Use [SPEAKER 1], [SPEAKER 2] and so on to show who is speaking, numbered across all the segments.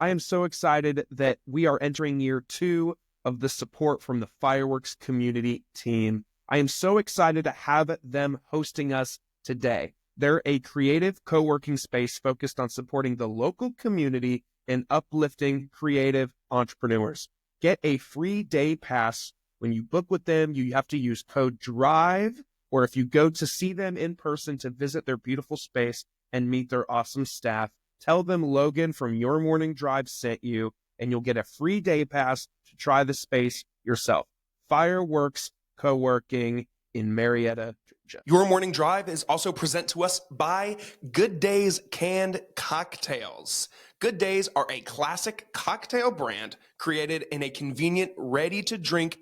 [SPEAKER 1] I am so excited that we are entering year 2 of the support from the fireworks community team. I am so excited to have them hosting us today. They're a creative co-working space focused on supporting the local community and uplifting creative entrepreneurs. Get a free day pass. When you book with them, you have to use code DRIVE, or if you go to see them in person to visit their beautiful space and meet their awesome staff, tell them Logan from Your Morning Drive sent you, and you'll get a free day pass to try the space yourself. Fireworks Co-working in Marietta, Georgia.
[SPEAKER 2] Your Morning Drive is also present to us by Good Days Canned Cocktails. Good Days are a classic cocktail brand created in a convenient, ready-to-drink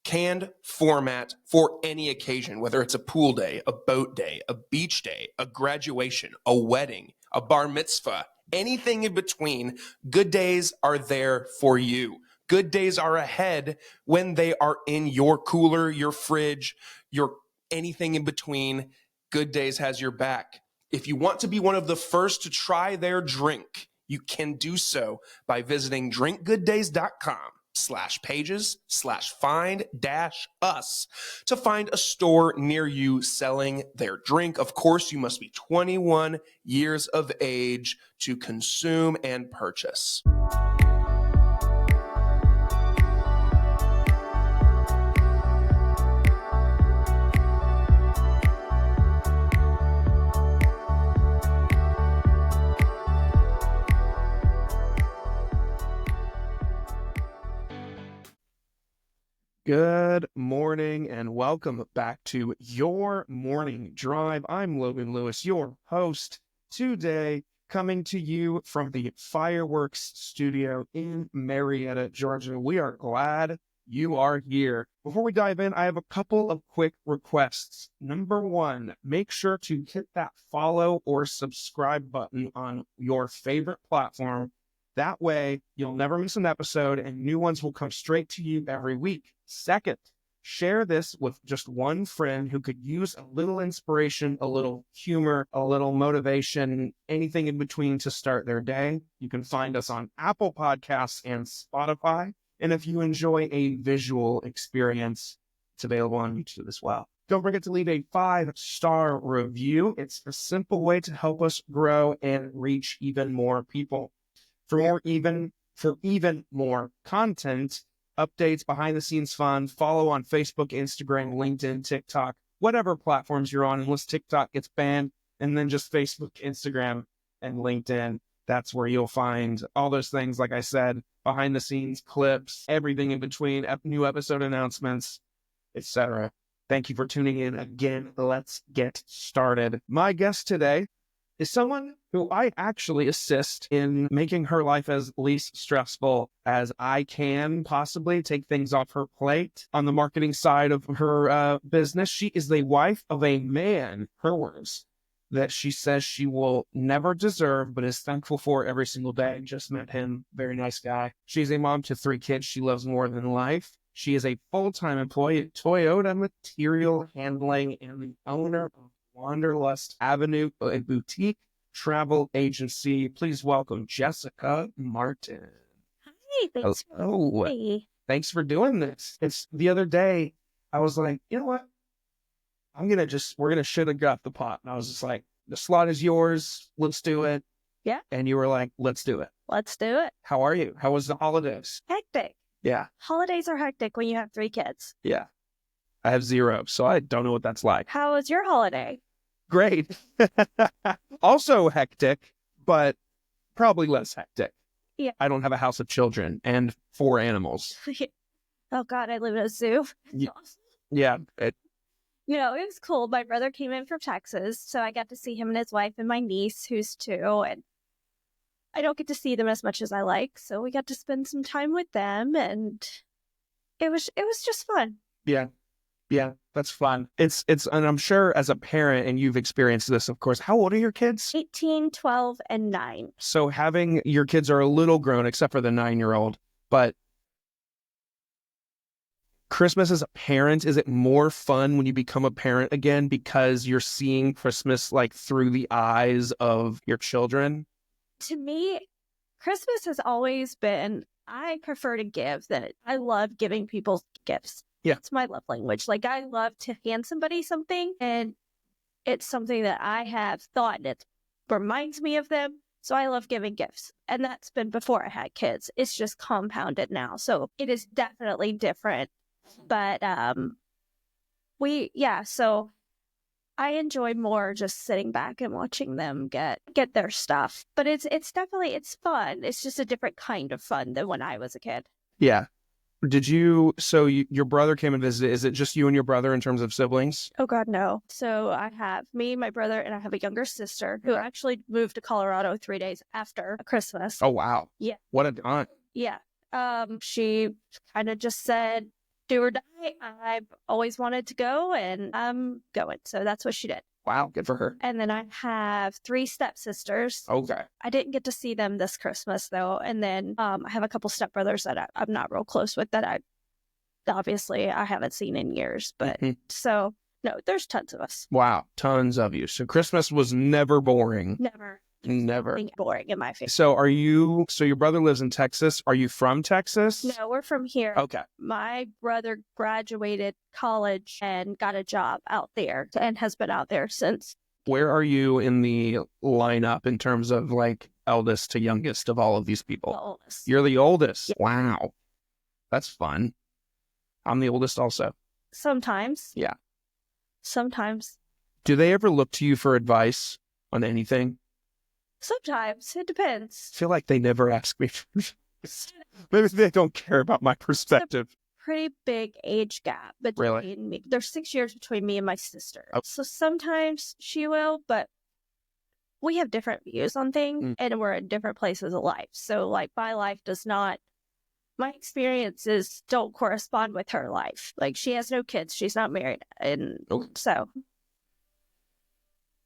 [SPEAKER 2] canned format for any occasion, whether it's a pool day, a boat day, a beach day, a graduation, a wedding, a bar mitzvah, anything in between. Good Days are there for you. Good Days are ahead when they are in your cooler, your fridge, your anything in between. Good Days has your back. If you want to be one of the first to try their drink, you can do so by visiting drinkgooddays.com/pages/find-us to find a store near you selling their drink. Of course, you must be 21 years of age to consume and purchase.
[SPEAKER 1] Good morning and welcome back to Your Morning Drive. I'm Logan Lewis, your host today, coming to you from the Fireworks Studio in Marietta, Georgia. We are glad you are here. Before we dive in, I have a couple of quick requests. Number one, make sure to hit that follow or subscribe button on your favorite platform. That way, you'll never miss an episode and new ones will come straight to you every week. Second, share this with just one friend who could use a little inspiration, a little humor, a little motivation, anything in between to start their day. You can find us on Apple Podcasts and Spotify. And if you enjoy a visual experience, it's available on YouTube as well. Don't forget to leave a 5-star review. It's a simple way to help us grow and reach even more people. For even more content, updates, behind the scenes fun, follow on Facebook, Instagram, LinkedIn, TikTok, whatever platforms you're on, unless TikTok gets banned, and then just Facebook, Instagram, and LinkedIn. That's where you'll find all those things, like I said, behind the scenes clips, everything in between, new episode announcements, etc. Thank you for tuning in again. Let's get started. My guest today is someone who I actually assist in making her life as least stressful as I can possibly, take things off her plate on the marketing side of her business. She is the wife of a man, her words, that she says she will never deserve, but is thankful for every single day. Just met him, very nice guy. She's a mom to 3 kids she loves more than life. She is a full-time employee at Toyota Material Handling and the owner of Wanderlust Avenue, a boutique travel agency. Please welcome Jessica Martin.
[SPEAKER 3] Hi, thanks for having me.
[SPEAKER 1] Thanks for doing this. It's the other day, I was like, you know what? We're gonna should have got the pot. And I was just like, the slot is yours. Let's do it.
[SPEAKER 3] Yeah.
[SPEAKER 1] And you were like, let's do it.
[SPEAKER 3] Let's do it.
[SPEAKER 1] How are you? How was the holidays?
[SPEAKER 3] Hectic.
[SPEAKER 1] Yeah.
[SPEAKER 3] Holidays are hectic when you have 3 kids.
[SPEAKER 1] Yeah. I have 0, so I don't know what that's like.
[SPEAKER 3] How was your holiday?
[SPEAKER 1] Great. Also hectic, but probably less hectic.
[SPEAKER 3] Yeah.
[SPEAKER 1] I don't have a house of children and 4 animals.
[SPEAKER 3] Oh God, I live in a zoo.
[SPEAKER 1] Yeah.
[SPEAKER 3] It was cool. My brother came in from Texas, so I got to see him and his wife and my niece, who's 2, and I don't get to see them as much as I like, so we got to spend some time with them, and it was just fun.
[SPEAKER 1] Yeah. Yeah, that's fun. It's, and I'm sure as a parent, and you've experienced this, of course. How old are your kids?
[SPEAKER 3] 18, 12, and 9.
[SPEAKER 1] So having your kids are a little grown, except for the 9-year-old, but Christmas as a parent, is it more fun when you become a parent again because you're seeing Christmas like through the eyes of your children?
[SPEAKER 3] To me, Christmas has always been, I prefer to give that. I love giving people gifts.
[SPEAKER 1] Yeah.
[SPEAKER 3] It's my love language. Like, I love to hand somebody something, and it's something that I have thought, and it reminds me of them. So I love giving gifts. And that's been before I had kids. It's just compounded now. So it is definitely different. But so I enjoy more just sitting back and watching them get their stuff. But it's definitely, it's fun. It's just a different kind of fun than when I was a kid.
[SPEAKER 1] Yeah. Your brother came and visited. Is it just you and your brother in terms of siblings?
[SPEAKER 3] Oh, God, no. So I have me, my brother, and I have a younger sister who actually moved to Colorado 3 days after Christmas.
[SPEAKER 1] Oh, wow.
[SPEAKER 3] Yeah.
[SPEAKER 1] What a aunt.
[SPEAKER 3] Yeah. She kind of just said, do or die. I've always wanted to go, and I'm going. So that's what she did.
[SPEAKER 1] Wow. Good for her.
[SPEAKER 3] And then I have 3 stepsisters.
[SPEAKER 1] Okay.
[SPEAKER 3] I didn't get to see them this Christmas, though. And then I have a couple stepbrothers that I'm not real close with that I haven't seen in years. But so, no, there's tons of us.
[SPEAKER 1] Wow. Tons of you. So Christmas was never boring.
[SPEAKER 3] Never.
[SPEAKER 1] Never.
[SPEAKER 3] Boring in my family.
[SPEAKER 1] So your brother lives in Texas. Are you from Texas?
[SPEAKER 3] No, we're from here.
[SPEAKER 1] Okay.
[SPEAKER 3] My brother graduated college and got a job out there and has been out there since.
[SPEAKER 1] Where are you in the lineup in terms of like eldest to youngest of all of these people?
[SPEAKER 3] The oldest.
[SPEAKER 1] You're the oldest.
[SPEAKER 3] Yeah.
[SPEAKER 1] Wow. That's fun. I'm the oldest also.
[SPEAKER 3] Sometimes.
[SPEAKER 1] Yeah.
[SPEAKER 3] Sometimes.
[SPEAKER 1] Do they ever look to you for advice on anything?
[SPEAKER 3] Sometimes. It depends.
[SPEAKER 1] I feel like they never ask me. Maybe they don't care about my perspective.
[SPEAKER 3] Pretty big age gap between me. There's 6 years between me and my sister.
[SPEAKER 1] Oh.
[SPEAKER 3] So sometimes she will, but we have different views on things and we're in different places of life. So like my experiences don't correspond with her life. Like she has no kids. She's not married. And so,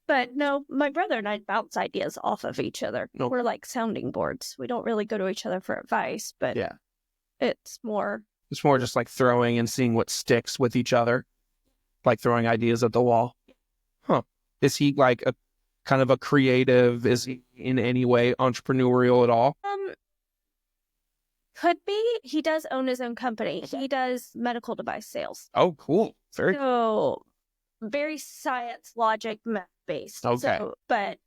[SPEAKER 3] but no, my brother and I bounce ideas off of each other.
[SPEAKER 1] Nope.
[SPEAKER 3] We're like sounding boards. We don't really go to each other for advice, but
[SPEAKER 1] yeah,
[SPEAKER 3] it's more
[SPEAKER 1] just like throwing and seeing what sticks with each other, like throwing ideas at the wall. Huh. Is he like a kind of a creative? Is he in any way entrepreneurial at all?
[SPEAKER 3] Could be. He does own his own company. He does medical device sales.
[SPEAKER 1] Oh, cool. Very
[SPEAKER 3] So very science, logic, math based.
[SPEAKER 1] Okay.
[SPEAKER 3] So, but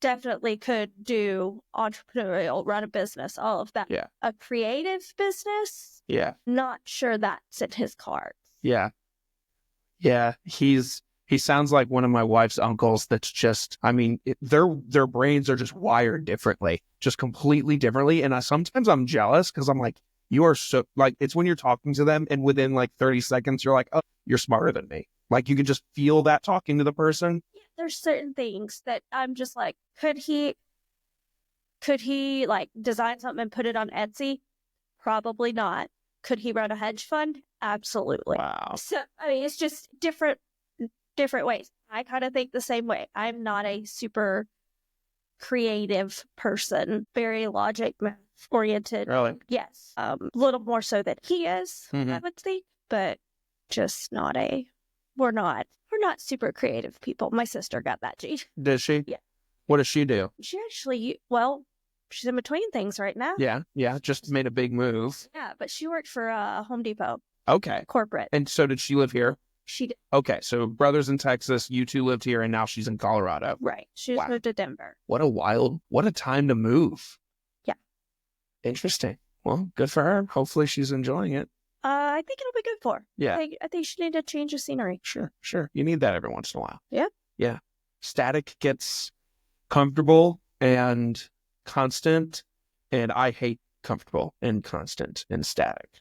[SPEAKER 3] definitely could do entrepreneurial, run a business, all of that.
[SPEAKER 1] Yeah.
[SPEAKER 3] A creative business?
[SPEAKER 1] Yeah.
[SPEAKER 3] Not sure that's in his cards.
[SPEAKER 1] Yeah. Yeah. He sounds like one of my wife's uncles that's just, I mean, their brains are just wired differently, just completely differently. And sometimes I'm jealous because I'm like, you are so, like, it's when you're talking to them and within like 30 seconds, you're like, oh, you're smarter than me. Like you can just feel that talking to the person.
[SPEAKER 3] Yeah, there's certain things that I'm just like, could he like design something and put it on Etsy? Probably not. Could he run a hedge fund? Absolutely.
[SPEAKER 1] Wow.
[SPEAKER 3] So, I mean, it's just different ways. I kind of think the same way. I'm not a super creative person, very logic math oriented.
[SPEAKER 1] Really?
[SPEAKER 3] Yes. A little more so than he is,
[SPEAKER 1] Mhm.
[SPEAKER 3] I would think, but just we're not super creative people. My sister got that gene.
[SPEAKER 1] Does she?
[SPEAKER 3] Yeah.
[SPEAKER 1] What does she do?
[SPEAKER 3] She actually, she's in between things right now.
[SPEAKER 1] Yeah. Yeah. Just made a big move.
[SPEAKER 3] Yeah, but she worked for Home Depot
[SPEAKER 1] Okay.
[SPEAKER 3] corporate.
[SPEAKER 1] And so did she live here?
[SPEAKER 3] She did.
[SPEAKER 1] Okay. So brothers in Texas, you two lived here and now she's in Colorado.
[SPEAKER 3] Right. She just
[SPEAKER 1] Wow.
[SPEAKER 3] moved to Denver.
[SPEAKER 1] What a time to move.
[SPEAKER 3] Yeah.
[SPEAKER 1] Interesting. Well, good for her. Hopefully she's enjoying it.
[SPEAKER 3] I think it'll be good for her.
[SPEAKER 1] Yeah.
[SPEAKER 3] I think she needed a change of scenery.
[SPEAKER 1] Sure. You need that every once in a while.
[SPEAKER 3] Yeah.
[SPEAKER 1] Yeah. Static gets comfortable and constant, and I hate comfortable and constant and static.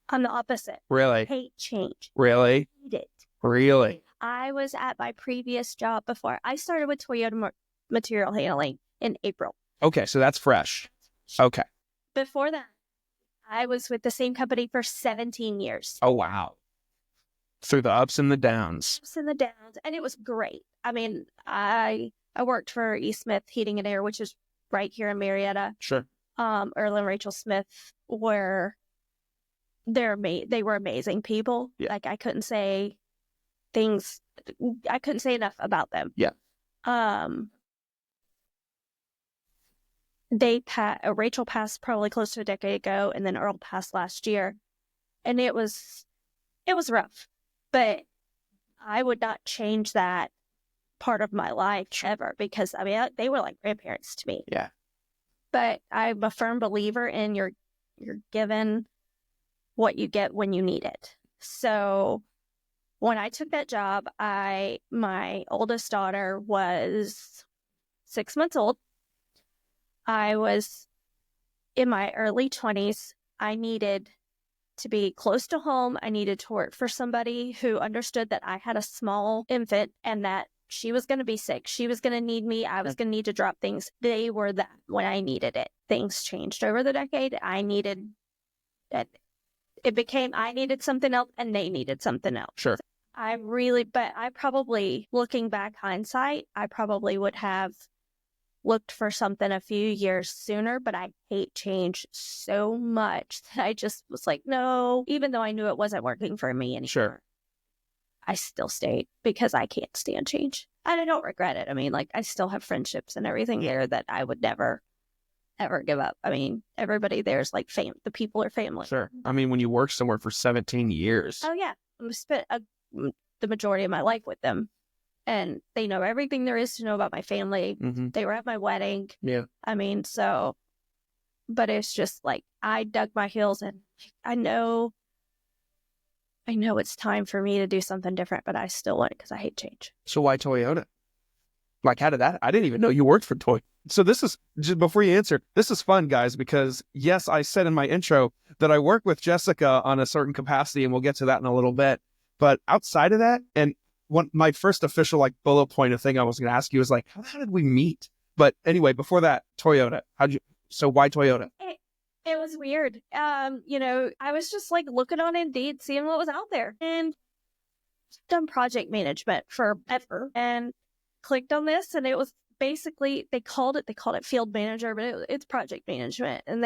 [SPEAKER 3] I'm the opposite.
[SPEAKER 1] Really?
[SPEAKER 3] Hate change.
[SPEAKER 1] Really?
[SPEAKER 3] Hate it.
[SPEAKER 1] Really?
[SPEAKER 3] I was at my previous job before. I started with Toyota Material Handling in April.
[SPEAKER 1] Okay, so that's fresh. Okay.
[SPEAKER 3] Before that, I was with the same company for 17 years.
[SPEAKER 1] Oh, wow. Through the ups and the downs.
[SPEAKER 3] Ups and the downs, and it was great. I mean, I worked for E. Smith Heating and Air, which is right here in Marietta.
[SPEAKER 1] Sure.
[SPEAKER 3] Earl and Rachel Smith were they were amazing people.
[SPEAKER 1] Yeah.
[SPEAKER 3] Like I couldn't say enough about them.
[SPEAKER 1] Yeah.
[SPEAKER 3] Rachel passed probably close to a decade ago, and then Earl passed last year. And it was rough, but I would not change that part of my life ever, because I mean, they were like grandparents to me.
[SPEAKER 1] Yeah.
[SPEAKER 3] But I'm a firm believer in you're given what you get when you need it. So when I took that job, my oldest daughter was 6 months old. I was in my early 20s. I needed to be close to home. I needed to work for somebody who understood that I had a small infant and that she was going to be sick. She was going to need me. I was going to need to drop things. They were that when I needed it. Things changed over the decade. I needed something else and they needed something else.
[SPEAKER 1] Sure.
[SPEAKER 3] But I probably, looking back hindsight, I probably would have looked for something a few years sooner, but I hate change so much that I just was like, no, even though I knew it wasn't working for me anymore.
[SPEAKER 1] Sure.
[SPEAKER 3] I still stayed because I can't stand change. And I don't regret it. I mean, like, I still have friendships and everything there that I would never, ever give up. I mean, everybody there's like the people are family.
[SPEAKER 1] Sure. I mean, when you work somewhere for 17 years.
[SPEAKER 3] Oh, yeah. I spent the majority of my life with them. And they know everything there is to know about my family.
[SPEAKER 1] Mm-hmm.
[SPEAKER 3] They were at my wedding.
[SPEAKER 1] Yeah.
[SPEAKER 3] I mean, but it's just like, I dug my heels in. I know it's time for me to do something different, but I still want it because I hate change.
[SPEAKER 1] So why Toyota? Like, how did that? I didn't even know you worked for Toyota. So this is, just before you answer, this is fun, guys, because yes, I said in my intro that I work with Jessica on a certain capacity, and we'll get to that in a little bit. But outside of that, and my first official like bullet point of thing I was going to ask you is like, how did we meet? But anyway, before that, Toyota. So why Toyota?
[SPEAKER 3] It was weird. I was just like looking on Indeed, seeing what was out there, and done project management forever, and clicked on this, and it was basically, they called it field manager, but it's project management. And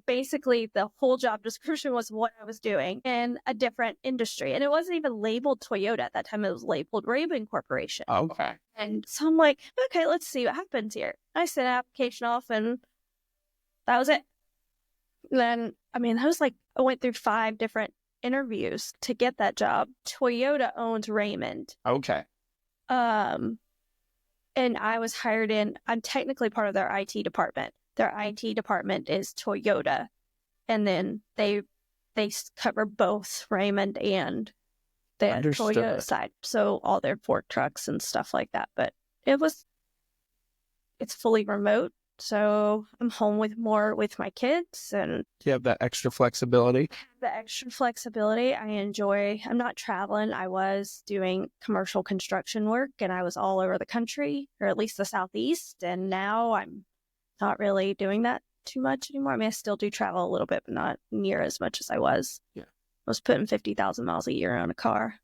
[SPEAKER 3] basically the whole job description was what I was doing in a different industry. And it wasn't even labeled Toyota at that time. It was labeled Raven Corporation.
[SPEAKER 1] Okay.
[SPEAKER 3] And so I'm like, okay, let's see what happens here. I sent an application off, and that was it. Then, I went through 5 different interviews to get that job. Toyota owns Raymond.
[SPEAKER 1] Okay.
[SPEAKER 3] And I was hired in, I'm technically part of their IT department. Their IT department is Toyota. And then they cover both Raymond and the Toyota side. So all their fork trucks and stuff like that. But it's fully remote. So I'm home with my kids, and
[SPEAKER 1] you have that extra flexibility.
[SPEAKER 3] I enjoy. I'm not traveling. I was doing commercial construction work, and I was all over the country, or at least the Southeast. And now I'm not really doing that too much anymore. I mean, I still do travel a little bit, but not near as much as I was.
[SPEAKER 1] Yeah.
[SPEAKER 3] I was putting 50,000 miles a year on a car.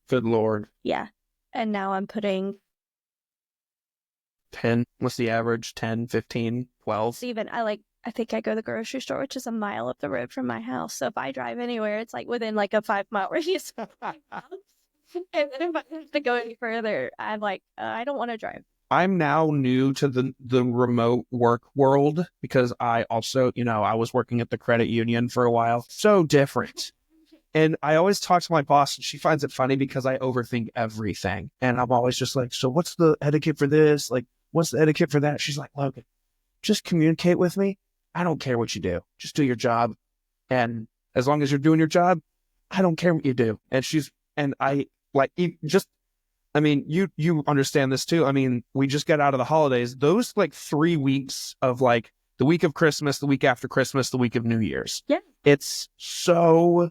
[SPEAKER 1] Good Lord.
[SPEAKER 3] Yeah. And now I'm putting
[SPEAKER 1] 10. What's the average? 10, 15, 12?
[SPEAKER 3] Even I think I go to the grocery store, which is a mile up the road from my house. So if I drive anywhere, it's like within like a 5-mile radius of my house. And then if I have to go any further, I'm like, I don't want to drive.
[SPEAKER 1] I'm now new to the remote work world because I also, I was working at the credit union for a while. So different. And I always talk to my boss, and she finds it funny because I overthink everything. And I'm always just like, so what's the etiquette for this? Like, what's the etiquette for that? She's like, Logan, just communicate with me. I don't care what you do. Just do your job. And as long as you're doing your job, I don't care what you do. You understand this too. I mean, we just got out of the holidays. Those like 3 weeks of like the week of Christmas, the week after Christmas, the week of New Year's.
[SPEAKER 3] Yeah.
[SPEAKER 1] It's so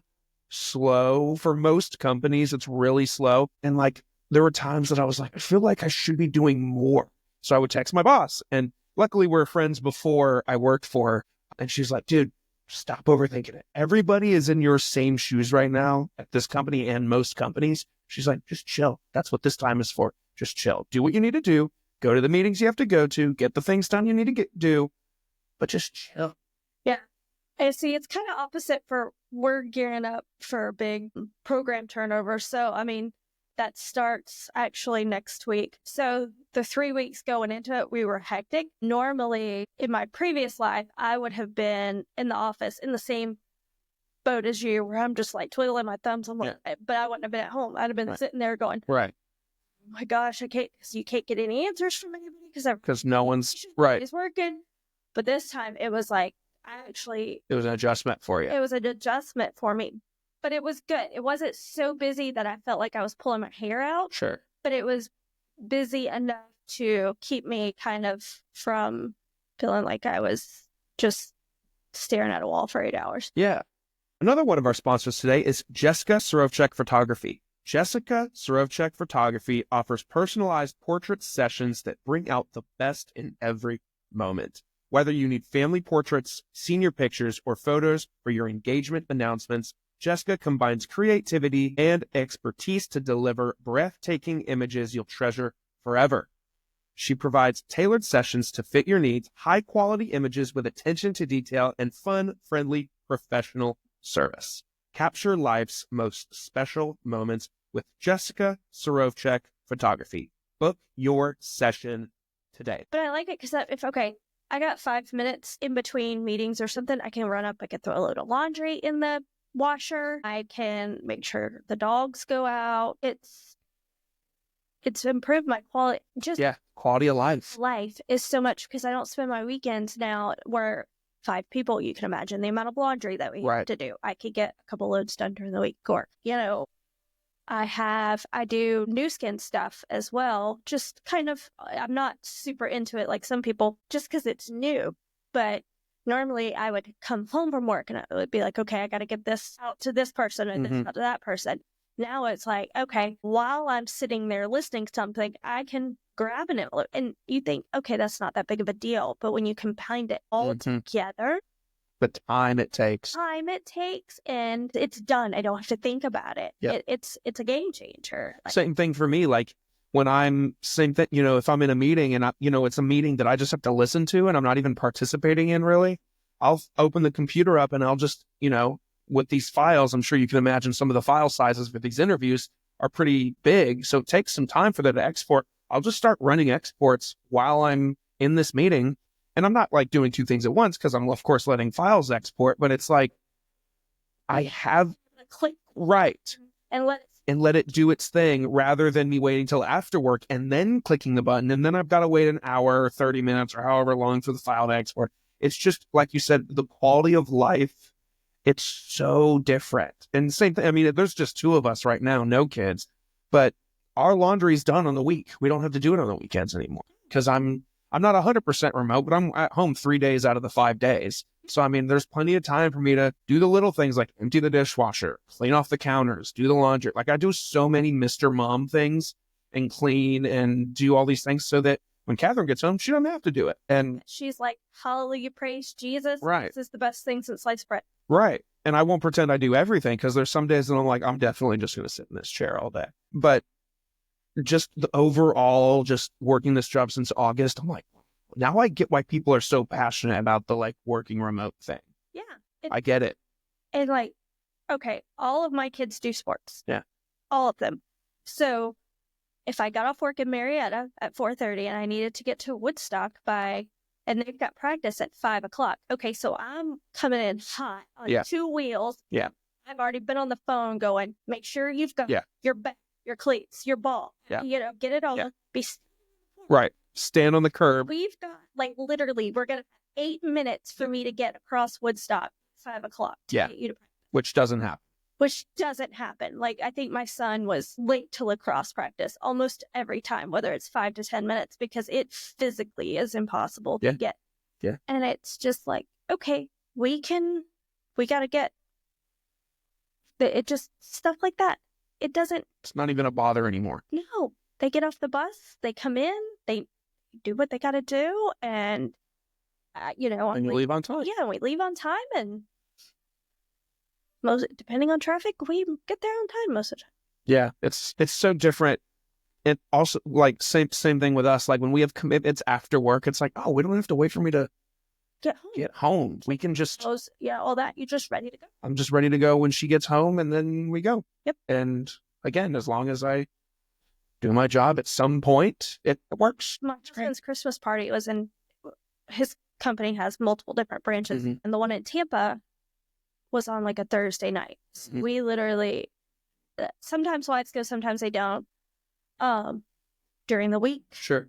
[SPEAKER 1] slow for most companies. It's really slow. And like, there were times that I was like, I feel like I should be doing more. So I would text my boss, and luckily we're friends before I worked for her. And she's like, dude, stop overthinking it. Everybody is in your same shoes right now at this company and most companies. She's like, just chill. That's what this time is for. Just chill. Do what you need to do. Go to the meetings you have to go to. Get the things done you need to do. But just chill.
[SPEAKER 3] Yeah. And see, it's kind of opposite we're gearing up for a big program turnover. So, I mean, that starts actually next week. So the 3 weeks going into it, we were hectic. Normally, in my previous life, I would have been in the office in the same boat as you, where I'm just like twiddling my thumbs. I'm like, but I wouldn't have been at home. I'd have been sitting there going,
[SPEAKER 1] right.
[SPEAKER 3] Oh my gosh, I can't, because you can't get any answers from anybody
[SPEAKER 1] because no one's right.
[SPEAKER 3] It's working. But this time it was like, it
[SPEAKER 1] was an adjustment for you.
[SPEAKER 3] It was an adjustment for me, but it was good. It wasn't so busy that I felt like I was pulling my hair out.
[SPEAKER 1] Sure.
[SPEAKER 3] But it was busy enough to keep me kind of from feeling like I was just staring at a wall for 8 hours.
[SPEAKER 1] Yeah. Another one of our sponsors today is Jessica Surovchak Photography. Jessica Surovchak Photography offers personalized portrait sessions that bring out the best in every moment. Whether you need family portraits, senior pictures, or photos for your engagement announcements, Jessica combines creativity and expertise to deliver breathtaking images you'll treasure forever. She provides tailored sessions to fit your needs, high-quality images with attention to detail, and fun, friendly, professional service. Capture life's most special moments with Jessica Surovchak Photography. Book your session today.
[SPEAKER 3] But I like it because I got 5 minutes in between meetings or something, I can run up, I can throw a load of laundry in the washer, I can make sure the dogs go out. It's improved my quality.
[SPEAKER 1] Quality of life.
[SPEAKER 3] Life is so much, because I don't spend my weekends now where 5 people, you can imagine the amount of laundry that we have to do. I could get a couple loads done during the week, or, I do new skin stuff as well. Just kind of, I'm not super into it like some people, just because it's new. But normally I would come home from work and I would be like, okay, I got to get this out to this person and this out to that person. Now it's like, okay, while I'm sitting there listening to something, I can grab an envelope. And you think, okay, that's not that big of a deal. But when you combine it all together,
[SPEAKER 1] the time it takes,
[SPEAKER 3] and it's done. I don't have to think about it.
[SPEAKER 1] Yep.
[SPEAKER 3] It's a game changer.
[SPEAKER 1] Same thing for me. Like when if I'm in a meeting and it's a meeting that I just have to listen to and I'm not even participating in really, I'll open the computer up and I'll just, with these files, I'm sure you can imagine some of the file sizes for these interviews are pretty big. So it takes some time for them to export. I'll just start running exports while I'm in this meeting. And I'm not like doing 2 things at once because I'm, of course, letting files export, but it's like I have
[SPEAKER 3] click
[SPEAKER 1] and let it do its thing rather than me waiting till after work and then clicking the button. And then I've got to wait an hour or 30 minutes or however long for the file to export. It's just, like you said, the quality of life, it's so different. And same thing, I mean, there's just 2 of us right now, no kids, but our laundry's done on the week. We don't have to do it on the weekends anymore because I'm not 100% remote, but I'm at home 3 days out of the 5 days. So, I mean, there's plenty of time for me to do the little things like empty the dishwasher, clean off the counters, do the laundry. Like I do so many Mr. Mom things and clean and do all these things so that when Catherine gets home, she doesn't have to do it. And
[SPEAKER 3] she's like, hallelujah, praise Jesus.
[SPEAKER 1] Right.
[SPEAKER 3] This is the best thing since sliced bread.
[SPEAKER 1] Right. And I won't pretend I do everything because there's some days that I'm like, I'm definitely just going to sit in this chair all day. But just the overall, just working this job since August, I'm like, now I get why people are so passionate about the like working remote thing.
[SPEAKER 3] Yeah.
[SPEAKER 1] I get it.
[SPEAKER 3] And like, okay, all of my kids do sports.
[SPEAKER 1] Yeah.
[SPEAKER 3] All of them. So if I got off work in Marietta at 4:30 and I needed to get to Woodstock and they've got practice at 5 o'clock. Okay, so I'm coming in hot on 2 wheels.
[SPEAKER 1] Yeah.
[SPEAKER 3] I've already been on the phone going, make sure you've got your bat, your cleats, your ball.
[SPEAKER 1] Yeah.
[SPEAKER 3] Get it all.
[SPEAKER 1] Yeah.
[SPEAKER 3] Be
[SPEAKER 1] right. Stand on the curb.
[SPEAKER 3] We've got literally, we're going to 8 minutes for me to get across Woodstock, 5 o'clock.
[SPEAKER 1] Yeah. Which doesn't happen.
[SPEAKER 3] Like, I think my son was late to lacrosse practice almost every time, whether it's 5 to 10 minutes, because it physically is impossible to get.
[SPEAKER 1] Yeah.
[SPEAKER 3] And it's just like, okay, we got to get it, just stuff like that. It's
[SPEAKER 1] not even a bother anymore.
[SPEAKER 3] No, they get off the bus, they come in, they do what they got to do. And,
[SPEAKER 1] and you leave on time.
[SPEAKER 3] Yeah. We leave on time, and depending on traffic, we get there on time most of the time.
[SPEAKER 1] Yeah, it's so different. It also, like, same thing with us. Like when we have commitments after work, it's like, oh, we don't have to wait for me to get home. We can just
[SPEAKER 3] all that. You're just ready to go.
[SPEAKER 1] I'm just ready to go when she gets home, and then we go.
[SPEAKER 3] Yep.
[SPEAKER 1] And again, as long as I do my job at some point. It works.
[SPEAKER 3] My husband's Christmas party was in, his company has multiple different branches, and the one in Tampa was on like a Thursday night. So we literally, sometimes flights go, sometimes they don't. During the week,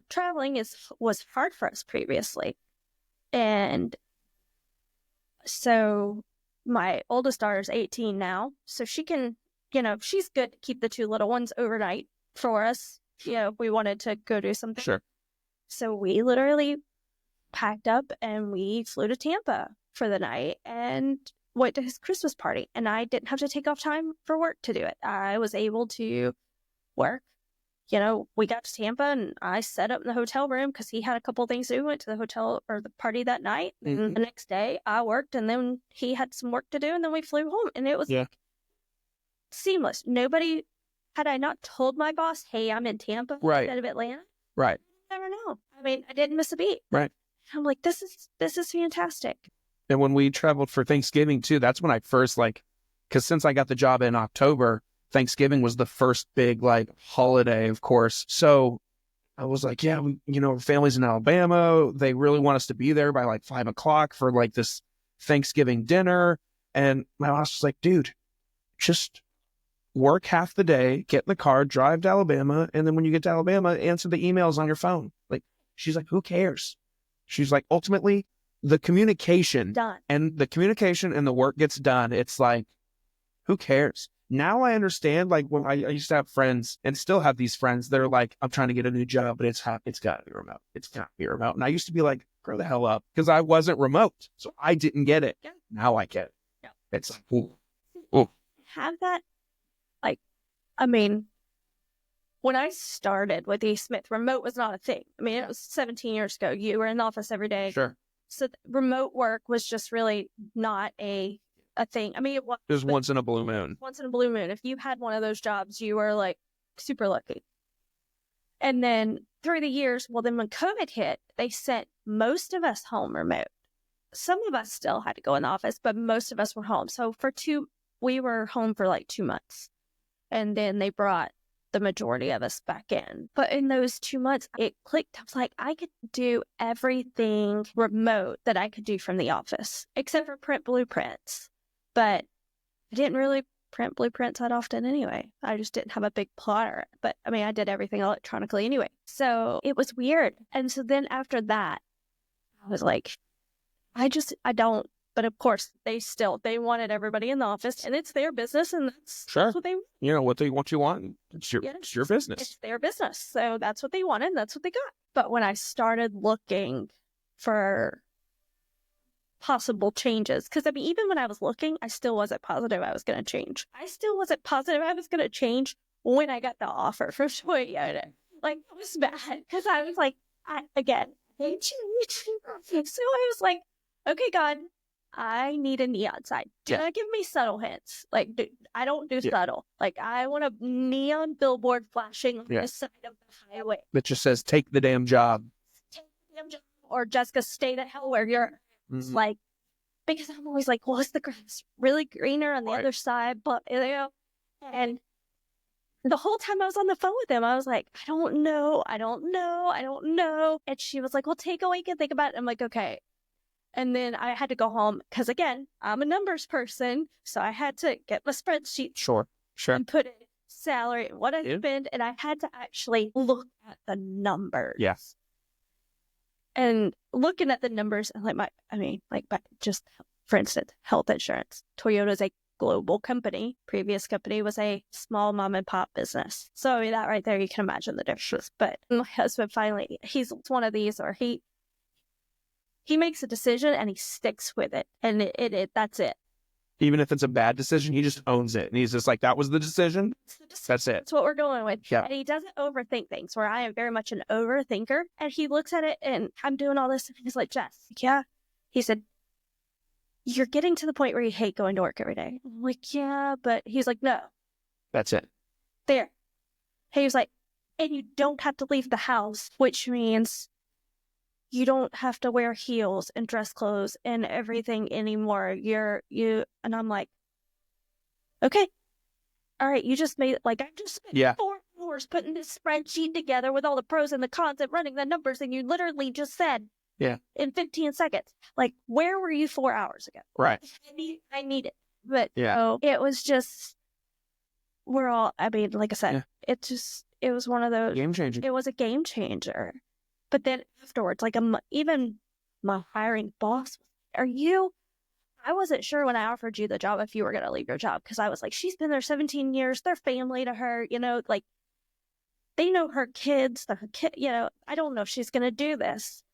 [SPEAKER 3] traveling was hard for us previously, and so my oldest daughter is 18 now, so she can, she's good to keep the two little ones overnight for us. If we wanted to go do something.
[SPEAKER 1] Sure.
[SPEAKER 3] So we literally packed up and we flew to Tampa for the night and went to his Christmas party. And I didn't have to take off time for work to do it. I was able to work. We got to Tampa and I set up in the hotel room because he had a couple of things to do. We went to the hotel or the party that night. And the next day I worked and then he had some work to do and then we flew home. And it was seamless. Nobody, had I not told my boss, hey, I'm in Tampa instead of Atlanta, I never know. I mean, I didn't miss a beat.
[SPEAKER 1] Right.
[SPEAKER 3] I'm like, this is fantastic.
[SPEAKER 1] And when we traveled for Thanksgiving too, that's when I first because since I got the job in October, Thanksgiving was the first big holiday, of course. So I was like, yeah, our family's in Alabama. They really want us to be there by 5:00 for this Thanksgiving dinner. And my boss was like, dude, just work half the day, get in the car, drive to Alabama. And then when you get to Alabama, answer the emails on your phone. She's like, who cares? She's like, ultimately, the communication and the work gets done. It's who cares? Now I understand, when I used to have friends and still have these friends, they're like, I'm trying to get a new job, but it's got to be remote. It's got to be remote. And I used to be like, grow the hell up, because I wasn't remote. So I didn't get it. Yeah. Now I get it. Yeah. It's ooh.
[SPEAKER 3] Have that, when I started with E. Smith, remote was not a thing. It was 17 years ago. You were in the office every day.
[SPEAKER 1] Sure.
[SPEAKER 3] So remote work was just really not a thing. It
[SPEAKER 1] was once in a blue moon.
[SPEAKER 3] Once in a blue moon. If you had one of those jobs, you were super lucky. And then through the years, then when COVID hit, they sent most of us home remote. Some of us still had to go in the office, but most of us were home. So we were home for 2 months. And then they brought the majority of us back in. But in those 2 months, it clicked. I was like, I could do everything remote that I could do from the office, except for print blueprints. But I didn't really print blueprints that often anyway. I just didn't have a big plotter. But I did everything electronically anyway. So it was weird. And so then after that, I was like, I don't. But of course, they wanted everybody in the office, and it's their business, and that's what they
[SPEAKER 1] what you want. It's your business.
[SPEAKER 3] It's their business. So that's what they wanted, and that's what they got. But when I started looking for possible changes, because even when I was looking, I still wasn't positive I was going to change. I still wasn't positive I was going to change when I got the offer from Toyota. It was bad, because I was like, I hate you. So I was like, okay, God, I need a neon sign. Do not give me subtle hints. I don't do subtle. I want a neon billboard flashing on the side of the highway
[SPEAKER 1] that just says, take the damn job.
[SPEAKER 3] Take the damn job. Or Jessica, stay the hell where you're. It's because I'm always like, well, is the grass really greener on the other side? But, and the whole time I was on the phone with him, I was like, I don't know. And she was like, well, take a week and think about it. I'm like, okay. And then I had to go home because, again, I'm a numbers person. So I had to get my spreadsheet.
[SPEAKER 1] Sure.
[SPEAKER 3] And put in salary, what I spend. And I had to actually look at the numbers.
[SPEAKER 1] Yes.
[SPEAKER 3] And looking at the numbers, just for instance, health insurance. Toyota is a global company. Previous company was a small mom and pop business. So that right there, you can imagine the difference. But my husband finally, he's one of these, or he makes a decision and he sticks with it. And that's it.
[SPEAKER 1] Even if it's a bad decision, he just owns it. And he's just like, that was the decision. That's it.
[SPEAKER 3] That's what we're going with.
[SPEAKER 1] Yeah.
[SPEAKER 3] And he doesn't overthink things, where I am very much an overthinker. And he looks at it and I'm doing all this. And he's like, Jess, yeah. He said, you're getting to the point where you hate going to work every day. I'm like, yeah, but he's like, no.
[SPEAKER 1] That's it.
[SPEAKER 3] There. He was like, and you don't have to leave the house, which means you don't have to wear heels and dress clothes and everything anymore. And I'm like, okay. All right, you just made it. I just spent 4 hours putting this spreadsheet together with all the pros and the cons and running the numbers, and you literally just said, in 15 seconds. Like, where were you 4 hours ago?
[SPEAKER 1] Right.
[SPEAKER 3] I need it. But so it was just, like I said, it was one of those.
[SPEAKER 1] Game changer.
[SPEAKER 3] It was a game changer. But then afterwards, like even my hiring boss, I wasn't sure when I offered you the job if you were going to leave your job, because I was like, she's been there 17 years. They're family to her, like they know her kids, I don't know if she's going to do this.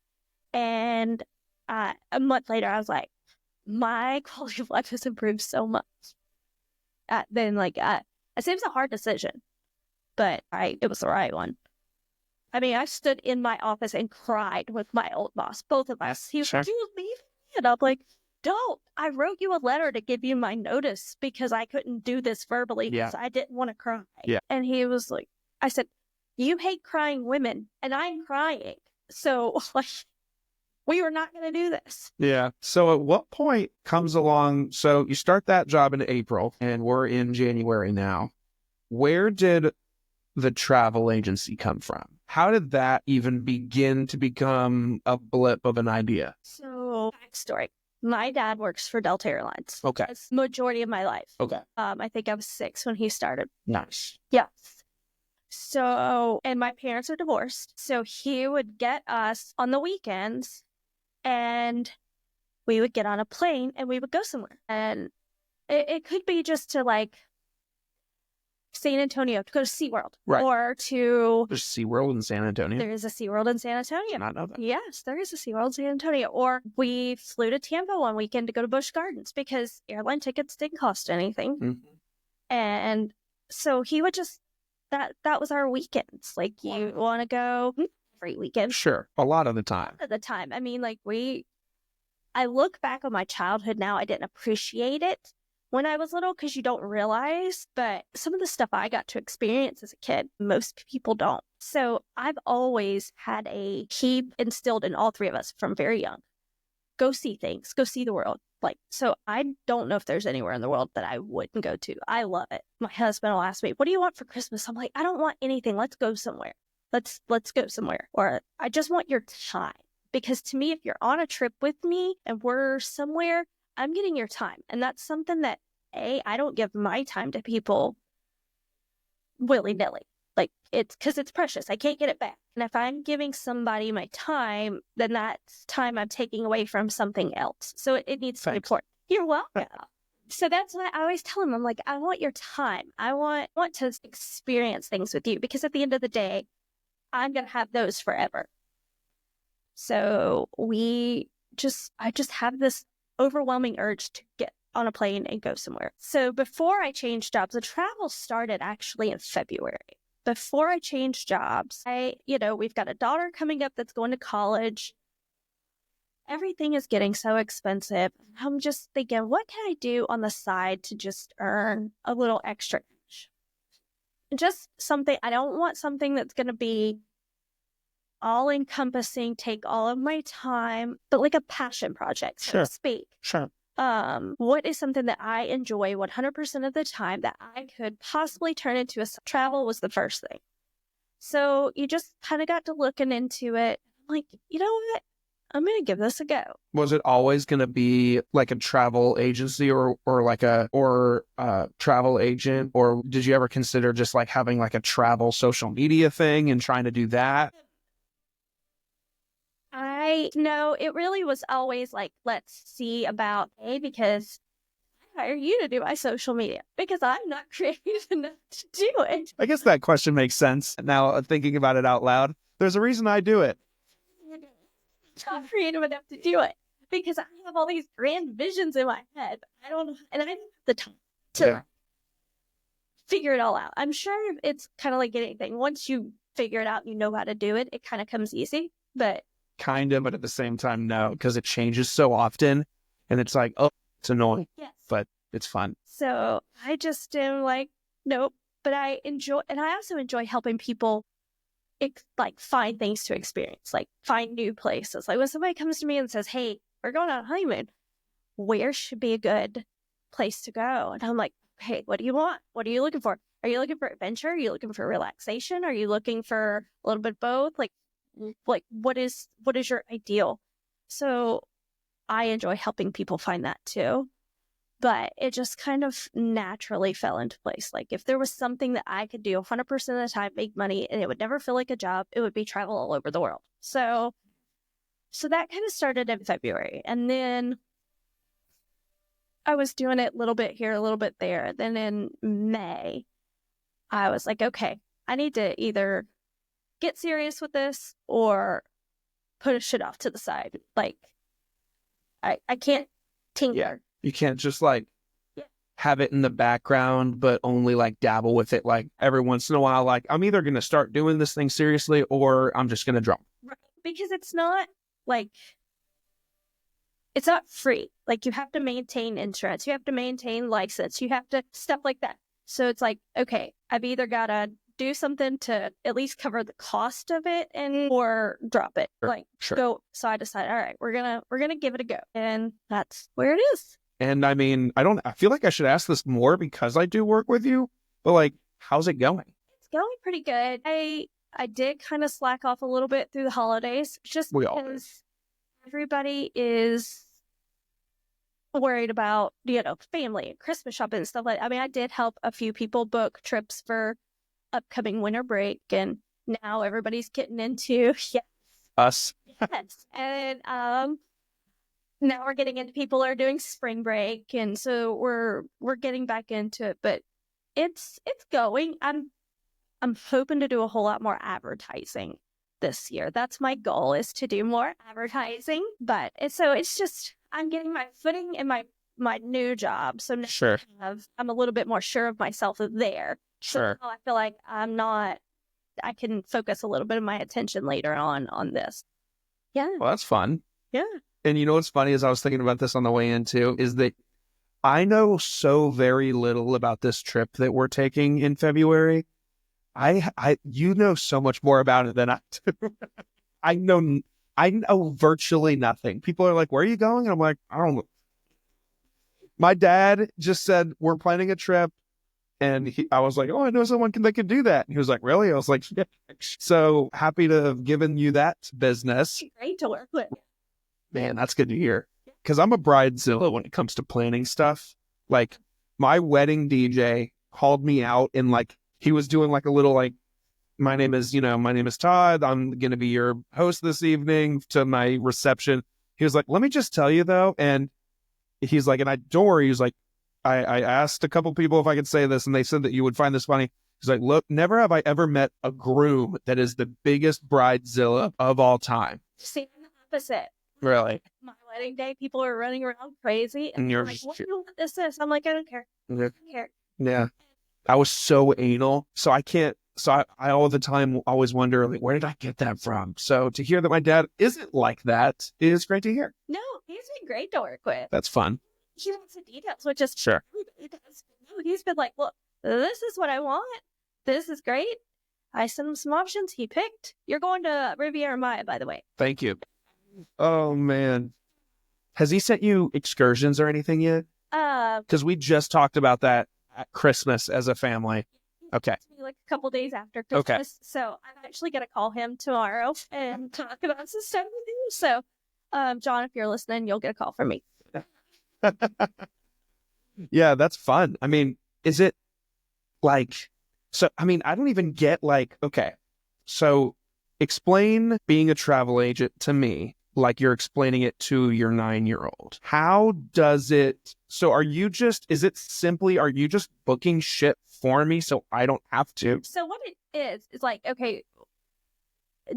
[SPEAKER 3] And a month later, I was like, my quality of life has improved so much. Then it seems a hard decision, but it was the right one. I mean, I stood in my office and cried with my old boss, both of us. He was like, you leave me? And I'm like, don't. I wrote you a letter to give you my notice because I couldn't do this verbally because I didn't want to cry.
[SPEAKER 1] Yeah.
[SPEAKER 3] And he was like, I said, you hate crying women, and I'm crying. So, we were not going to do this.
[SPEAKER 1] Yeah. So at what point comes along? So you start that job in April, and we're in January now. Where did the travel agency come from? How did that even begin to become a blip of an idea?
[SPEAKER 3] So, backstory. My dad works for Delta Airlines.
[SPEAKER 1] Okay.
[SPEAKER 3] That's the majority of my life.
[SPEAKER 1] Okay.
[SPEAKER 3] I think I was 6 when he started.
[SPEAKER 1] Nice.
[SPEAKER 3] Yes. So, and my parents are divorced. So he would get us on the weekends, and we would get on a plane and we would go somewhere. And it could be just to San Antonio, to go to SeaWorld.
[SPEAKER 1] Right.
[SPEAKER 3] Or to...
[SPEAKER 1] There's SeaWorld in San Antonio.
[SPEAKER 3] There is a SeaWorld in San Antonio.
[SPEAKER 1] I did not know that.
[SPEAKER 3] Yes, there is a SeaWorld in San Antonio. Or we flew to Tampa one weekend to go to Busch Gardens because airline tickets didn't cost anything.
[SPEAKER 1] Mm-hmm.
[SPEAKER 3] And so he would just... That was our weekends. Like, you want to go every weekend?
[SPEAKER 1] Sure. A lot of the time.
[SPEAKER 3] I mean, I look back on my childhood now. I didn't appreciate it when I was little because you don't realize, but some of the stuff I got to experience as a kid, most people don't. So I've always had he instilled in all three of us from very young. Go see things, go see the world. So I don't know if there's anywhere in the world that I wouldn't go to. I love it. My husband will ask me, what do you want for Christmas? I'm like, I don't want anything. Let's go somewhere. Let's go somewhere. Or I just want your time. Because to me, if you're on a trip with me and we're somewhere, I'm getting your time. And that's something that, I don't give my time to people willy-nilly. It's because it's precious. I can't get it back. And if I'm giving somebody my time, then that's time I'm taking away from something else. So it needs to be important. You're welcome. So that's why I always tell them, I'm like, I want your time. I want to experience things with you because at the end of the day, I'm going to have those forever. So I just have this overwhelming urge to get on a plane and go somewhere. So before I changed jobs, the travel started actually in February. Before I changed jobs, we've got a daughter coming up that's going to college. Everything is getting so expensive. I'm just thinking, what can I do on the side to just earn a little extra cash? Just something, I don't want something that's going to be all-encompassing, take all of my time, but like a passion project, so to speak.
[SPEAKER 1] Sure.
[SPEAKER 3] What is something that I enjoy 100% of the time that I could possibly turn into travel was the first thing. So you just kind of got to looking into it. I'm like, you know what? I'm going to give this a go.
[SPEAKER 1] Was it always going to be like a travel agency or a travel agent? Or did you ever consider just having a travel social media thing and trying to do that?
[SPEAKER 3] No, it really was always let's see about because I hire you to do my social media because I'm not creative enough to do it.
[SPEAKER 1] I guess that question makes sense now thinking about it out loud. There's a reason I do it.
[SPEAKER 3] I'm not creative enough to do it because I have all these grand visions in my head. I don't know, and I don't have the time to figure it all out. I'm sure it's kind of like anything. Once you figure it out, you know how to do it. It kind of comes easy, but Yes,
[SPEAKER 1] but it's fun.
[SPEAKER 3] So I just am nope. But I enjoy, and I also enjoy helping people, find things to experience, find new places. When somebody comes to me and says, "Hey, we're going on a honeymoon. Where should be a good place to go?" And I'm like, "Hey, what do you want? What are you looking for?" Are you looking for adventure? Are you looking for relaxation? Are you looking for a little bit of both? Like what is your ideal? So I enjoy helping people find that too. But it just kind of naturally fell into place. Like if there was something that I could do 100% of the time, make money, and it would never feel like a job, it would be travel all over the world. So that kind of started in February. And then I was doing it a little bit here, a little bit there. Then in May, I was like, okay, I need to either get serious with this or push it off to the side. Like, I can't tinker.
[SPEAKER 1] Yeah. You can't just like have it in the background, but only like dabble with it like every once in a while. Like, I'm either going to start doing this thing seriously or I'm just going to drop.
[SPEAKER 3] Right. Because it's not like, it's not free. Like, you have to maintain insurance, you have to maintain license, you have to stuff like that. So it's like, okay, I've either got to do something to at least cover the cost of it or drop it. Go. So I decided, all right, we're gonna give it a go. And that's where it is.
[SPEAKER 1] And I mean, I feel like I should ask this more because I do work with you, but like, how's it going?
[SPEAKER 3] It's going pretty good. I did kind of slack off a little bit through the holidays, just because everybody is worried about, family and Christmas shopping and stuff like that. I mean, I did help a few people book trips for upcoming winter break, and now everybody's getting into
[SPEAKER 1] us.
[SPEAKER 3] Yes. And now we're getting into people are doing spring break, and so we're getting back into it, but it's going. I'm hoping to do a whole lot more advertising this year. That's my goal, is to do more advertising. But it's just I'm getting my footing in my new job, so now I'm a little bit more sure of myself there. So I feel like I can focus a little bit of my attention later on this. Yeah.
[SPEAKER 1] Well, that's fun.
[SPEAKER 3] Yeah.
[SPEAKER 1] And you know what's funny is I was thinking about this on the way in too, is that I know so very little about this trip that we're taking in February. You know so much more about it than I do. I know virtually nothing. People are like, "Where are you going?" And I'm like, "I don't know." My dad just said, "We're planning a trip." And I was like, "Oh, I know someone that can do that." And he was like, "Really?" I was like, "Yeah." So happy to have given you that business.
[SPEAKER 3] Great to work with.
[SPEAKER 1] Man, that's good to hear. Because I'm a bridezilla when it comes to planning stuff. Like, my wedding DJ called me out and like, he was doing like a little like, my name is Todd. I'm going to be your host this evening to my reception. He was like, "Let me just tell you though." And he's like, don't worry. He's like, I asked a couple people if I could say this, and they said that you would find this funny. He's like, "Look, never have I ever met a groom that is the biggest bridezilla of all time."
[SPEAKER 3] See, I'm the opposite.
[SPEAKER 1] Really?
[SPEAKER 3] My wedding day, people are running around crazy. And
[SPEAKER 1] you're
[SPEAKER 3] like, "What do you want this is?" I'm like, "I don't care. I don't care."
[SPEAKER 1] Yeah. I was so anal. So I can't. So I all the time always wonder, like, where did I get that from? So to hear that my dad isn't like that is great to hear.
[SPEAKER 3] No, he's been great to work with.
[SPEAKER 1] That's fun.
[SPEAKER 3] He wants the details, which is
[SPEAKER 1] sure.
[SPEAKER 3] He's been like, "Look, this is what I want. This is great." I sent him some options. He picked. You're going to Riviera Maya, by the way.
[SPEAKER 1] Thank you. Oh man, has he sent you excursions or anything yet? Because we just talked about that at Christmas as a family. Okay.
[SPEAKER 3] Like a couple days after Christmas. Okay. So I'm actually going to call him tomorrow and talk about some stuff with him. So, John, if you're listening, you'll get a call from me.
[SPEAKER 1] Yeah, that's fun. I mean, is it like, so, I mean, I don't even get like, okay, so explain being a travel agent to me like you're explaining it to your 9-year-old. How does it, so are you just booking shit for me so I don't have to?
[SPEAKER 3] So what it is like, okay,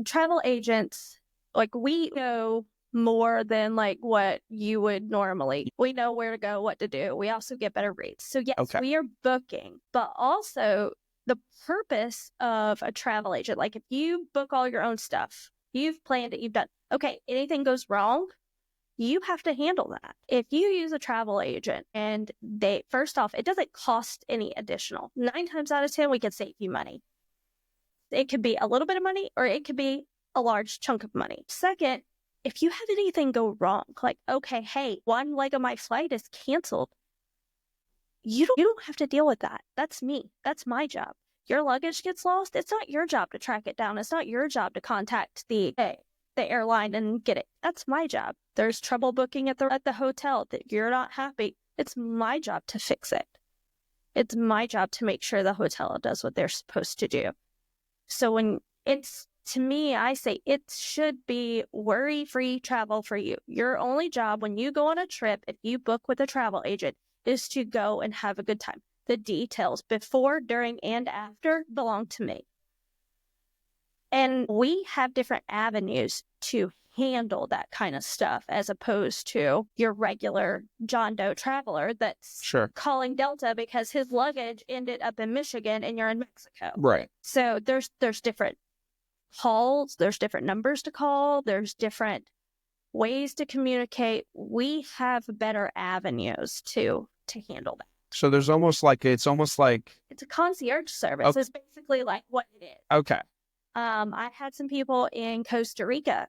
[SPEAKER 3] travel agents, like we know more than like what you would normally. We know where to go, what to do. We also get better rates. So yes, we are booking, but also the purpose of a travel agent, like if you book all your own stuff, you've planned it, you've done, okay, anything goes wrong, you have to handle that. If you use a travel agent and first off, it doesn't cost any additional. 9 times out of 10, we can save you money. It could be a little bit of money or it could be a large chunk of money. Second, if you have anything go wrong, like, okay, hey, one leg of my flight is canceled, you don't have to deal with that. That's me. That's my job. Your luggage gets lost. It's not your job to track it down. It's not your job to contact the airline and get it. That's my job. There's trouble booking at the hotel that you're not happy. It's my job to fix it. It's my job to make sure the hotel does what they're supposed to do. So when it's, to me, I say it should be worry-free travel for you. Your only job when you go on a trip, if you book with a travel agent, is to go and have a good time. The details before, during, and after belong to me. And we have different avenues to handle that kind of stuff as opposed to your regular John Doe traveler that's calling Delta because his luggage ended up in Michigan and you're in Mexico.
[SPEAKER 1] Right.
[SPEAKER 3] So there's different calls, there's different numbers to call, there's different ways to communicate. We have better avenues to handle that.
[SPEAKER 1] So there's almost like it's
[SPEAKER 3] a concierge service.
[SPEAKER 1] Okay.
[SPEAKER 3] It's basically like what it is.
[SPEAKER 1] Okay.
[SPEAKER 3] I had some people in Costa Rica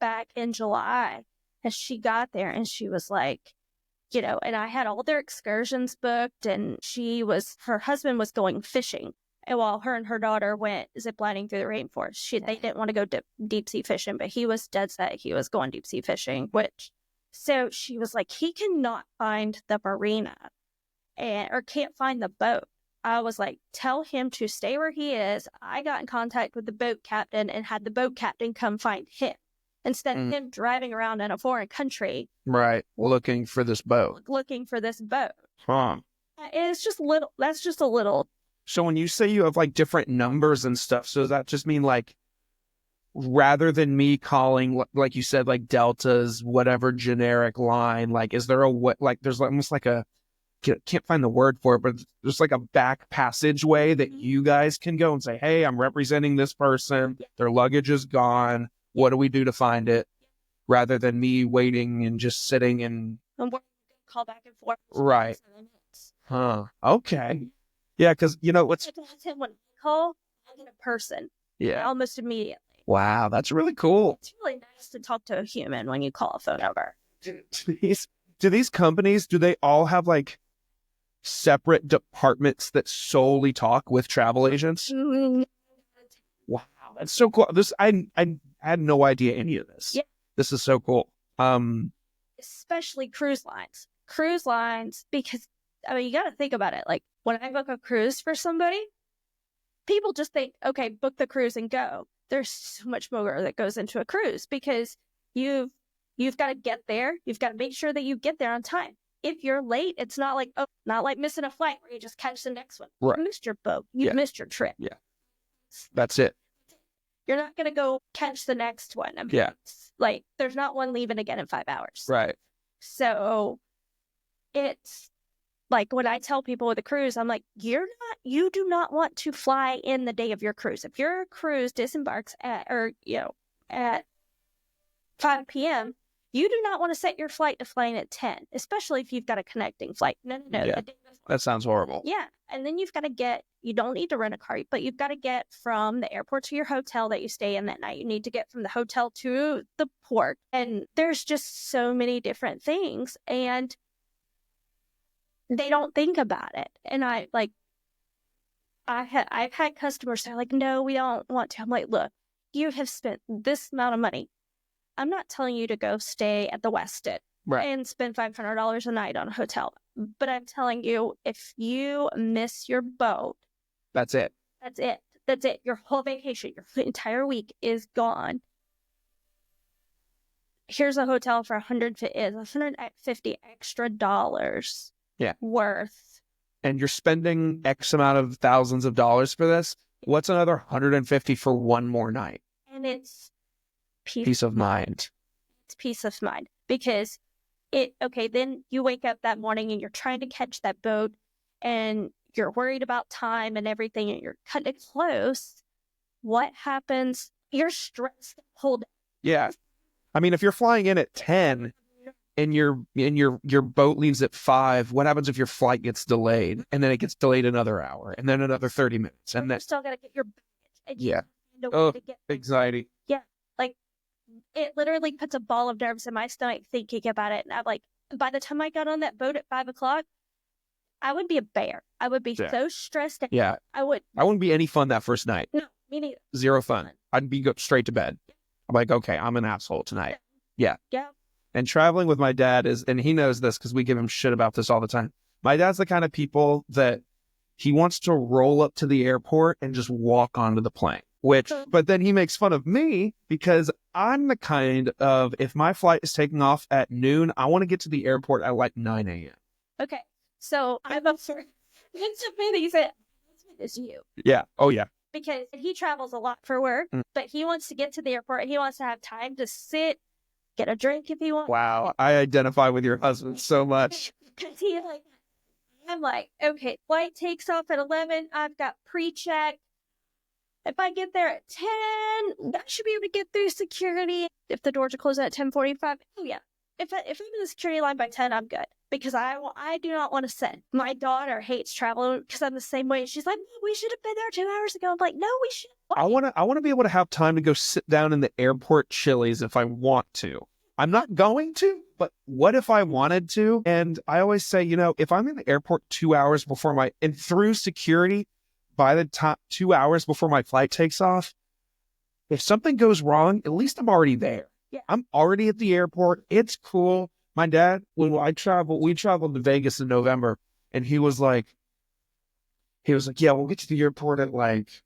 [SPEAKER 3] back in July, and she got there and she was like, and I had all their excursions booked, and her husband was going fishing. And while her and her daughter went ziplining through the rainforest, they didn't want to go deep sea fishing, but he was dead set he was going deep sea fishing, so she was like, he cannot find the marina or can't find the boat. I was like, tell him to stay where he is. I got in contact with the boat captain and had the boat captain come find him instead of him driving around in a foreign country.
[SPEAKER 1] Right. Looking for this boat.
[SPEAKER 3] Huh. It's just little. That's just a little.
[SPEAKER 1] So when you say you have like different numbers and stuff, so does that just mean like rather than me calling, like you said, like Delta's whatever generic line, like is there there's almost like can't find the word for it, but there's like a back passageway that you guys can go and say, hey, I'm representing this person. Their luggage is gone. What do we do to find it? Rather than me waiting and just sitting and
[SPEAKER 3] call back and forth.
[SPEAKER 1] Right. Huh. Okay. Yeah, because what's
[SPEAKER 3] when I call, I get a person.
[SPEAKER 1] Yeah.
[SPEAKER 3] Almost immediately.
[SPEAKER 1] Wow, that's really cool.
[SPEAKER 3] It's really nice to talk to a human when you call a phone number.
[SPEAKER 1] Do these companies, do they all have like separate departments that solely talk with travel agents?
[SPEAKER 3] Mm-hmm.
[SPEAKER 1] Wow, that's so cool. I had no idea any of this.
[SPEAKER 3] Yeah.
[SPEAKER 1] This is so cool.
[SPEAKER 3] Especially cruise lines. Cruise lines, because you got to think about it. Like when I book a cruise for somebody, people just think, okay, book the cruise and go. There's so much more that goes into a cruise because you've got to get there. You've got to make sure that you get there on time. If you're late, it's not like missing a flight where you just catch the next one.
[SPEAKER 1] Right.
[SPEAKER 3] You missed your boat. You missed your trip.
[SPEAKER 1] Yeah. That's it.
[SPEAKER 3] You're not going to go catch the next one. It's like there's not one leaving again in 5 hours.
[SPEAKER 1] Right.
[SPEAKER 3] So it's like when I tell people with a cruise, I'm like, you do not want to fly in the day of your cruise. If your cruise disembarks at 5 p.m., you do not want to set your flight to fly in at 10, especially if you've got a connecting flight. No.
[SPEAKER 1] Yeah. That sounds horrible.
[SPEAKER 3] Yeah. And then you've got to you don't need to rent a car, but you've got to get from the airport to your hotel that you stay in that night. You need to get from the hotel to the port. And there's just so many different things. And they don't think about it. And I've had customers say like, no, we don't want to. I'm like, look, you have spent this amount of money. I'm not telling you to go stay at the Westin and spend $500 a night on a hotel. But I'm telling you, if you miss your boat,
[SPEAKER 1] that's it.
[SPEAKER 3] That's it. Your whole vacation, your entire week is gone. Here's a hotel for $150 extra dollars.
[SPEAKER 1] Yeah.
[SPEAKER 3] Worth.
[SPEAKER 1] And you're spending X amount of thousands of dollars for this. What's another 150 for one more night?
[SPEAKER 3] And it's
[SPEAKER 1] peace of mind.
[SPEAKER 3] It's peace of mind because then you wake up that morning and you're trying to catch that boat and you're worried about time and everything and you're cutting it close. What happens? You're stressed the whole day.
[SPEAKER 1] Yeah. I mean, if you're flying in at 10 and your boat leaves at 5, what happens if your flight gets delayed and then it gets delayed another hour and then another 30 minutes and then
[SPEAKER 3] you still got to get your baggage.
[SPEAKER 1] Yeah. Anxiety.
[SPEAKER 3] Yeah. Like it literally puts a ball of nerves in my stomach thinking about it. And I'm like, by the time I got on that boat at 5 o'clock, I would be a bear. I would be so stressed out.
[SPEAKER 1] Yeah.
[SPEAKER 3] I
[SPEAKER 1] wouldn't be any fun that first night.
[SPEAKER 3] No, me neither.
[SPEAKER 1] Zero fun. I'd go straight to bed. I'm like, okay, I'm an asshole tonight. Yeah. And traveling with my dad and he knows this because we give him shit about this all the time. My dad's the kind of people that he wants to roll up to the airport and just walk onto the plane. But then he makes fun of me because I'm the kind of, if my flight is taking off at noon, I want to get to the airport at like 9 a.m.
[SPEAKER 3] Okay. So I'm up for it's a bit he said, it's you.
[SPEAKER 1] Yeah. Oh, yeah.
[SPEAKER 3] Because he travels a lot for work, but he wants to get to the airport. He wants to have time to sit, get a drink if he wants.
[SPEAKER 1] Wow. I identify with your husband so much.
[SPEAKER 3] Because I'm like, okay, flight takes off at 11. I've got pre-check. If I get there at 10, I should be able to get through security. If the doors are closing at 10:45, oh yeah. If I'm in the security line by 10, I'm good. Because I do not want to sit. My daughter hates traveling because I'm the same way. She's like, we should have been there 2 hours ago. I'm like, no, we should.
[SPEAKER 1] I want to be able to have time to go sit down in the airport Chili's if I want to. I'm not going to, but what if I wanted to? And I always say, if I'm in the airport 2 hours before and through security, by the time 2 hours before my flight takes off, if something goes wrong, at least I'm already there.
[SPEAKER 3] Yeah.
[SPEAKER 1] I'm already at the airport. It's cool. My dad, when we traveled to Vegas in November, and he was like, yeah, we'll get to the airport at like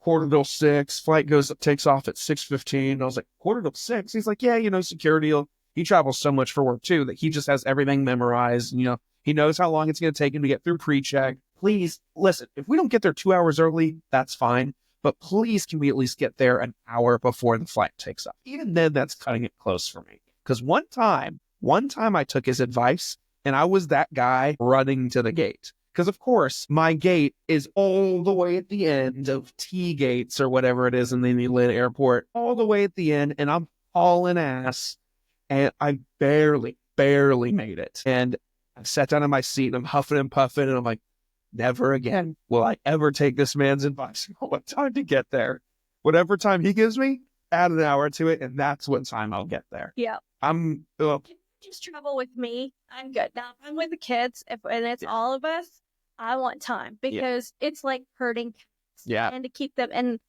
[SPEAKER 1] 6:45. Flight takes off at 6:15. I was like, 6:45? He's like, yeah, security. He travels so much for work too that he just has everything memorized. And, he knows how long it's going to take him to get through pre-check. Please listen, if we don't get there 2 hours early, that's fine. But please, can we at least get there an hour before the flight takes off? Even then, that's cutting it close for me. Because one time I took his advice and I was that guy running to the gate. Because, of course, my gate is all the way at the end of T gates or whatever it is in the Lynn airport, all the way at the end. And I'm hauling ass. And I barely made it. And I sat down in my seat and I'm huffing and puffing. And I'm like, never again will I ever take this man's advice on what time to get there. Whatever time he gives me, add an hour to it. And that's what time I'll get there.
[SPEAKER 3] Yeah. Just travel with me. I'm good. Now, if I'm with the kids, and it's all of us, I want time because it's like herding cats.
[SPEAKER 1] Yeah.
[SPEAKER 3] And to keep them, and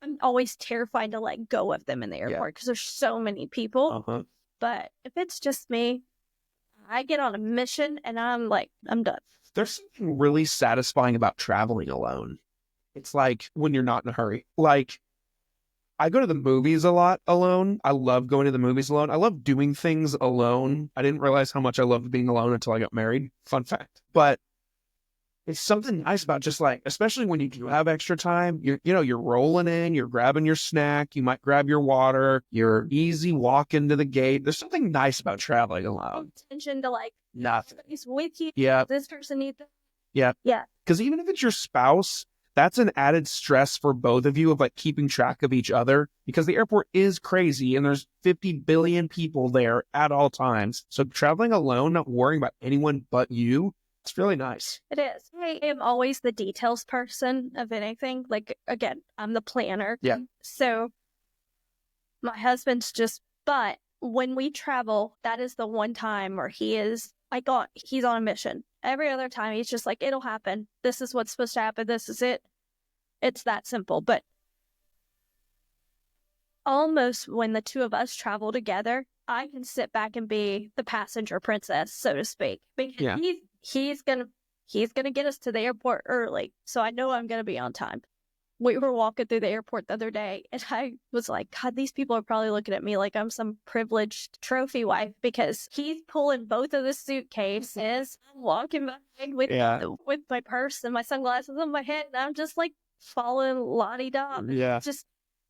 [SPEAKER 3] I'm always terrified to let go of them in the airport because there's so many people.
[SPEAKER 1] Uh-huh.
[SPEAKER 3] But if it's just me, I get on a mission and I'm like, I'm done.
[SPEAKER 1] There's something really satisfying about traveling alone. It's like when you're not in a hurry. Like, I go to the movies a lot alone. I love going to the movies alone. I love doing things alone. I didn't realize how much I loved being alone until I got married. Fun fact. But it's something nice about just like, especially when you do have extra time, you're rolling in, you're grabbing your snack, you might grab your water, you're easy walk into the gate. There's something nice about traveling alone.
[SPEAKER 3] Attention to like
[SPEAKER 1] nothing.
[SPEAKER 3] He's with you.
[SPEAKER 1] Yeah.
[SPEAKER 3] This person needs that.
[SPEAKER 1] Yeah.
[SPEAKER 3] Yeah.
[SPEAKER 1] Because even if it's your spouse, that's an added stress for both of you of like keeping track of each other because the airport is crazy and there's 50 billion people there at all times. So traveling alone, not worrying about anyone but you, it's really nice.
[SPEAKER 3] It is. I am always the details person of anything. Like, again, I'm the planner.
[SPEAKER 1] Yeah.
[SPEAKER 3] So my husband's but when we travel, that is the one time where he's on a mission. Every other time he's just like, it'll happen. This is what's supposed to happen. This is it. It's that simple. But almost when the two of us travel together, I can sit back and be the passenger princess, so to speak. Because he's gonna get us to the airport early. So I know I'm gonna be on time. We were walking through the airport the other day, and I was like, God, these people are probably looking at me like I'm some privileged trophy wife because he's pulling both of the suitcases. I'm walking behind with my purse and my sunglasses on my head, and I'm just like following la-di-da.
[SPEAKER 1] Yeah.
[SPEAKER 3] Just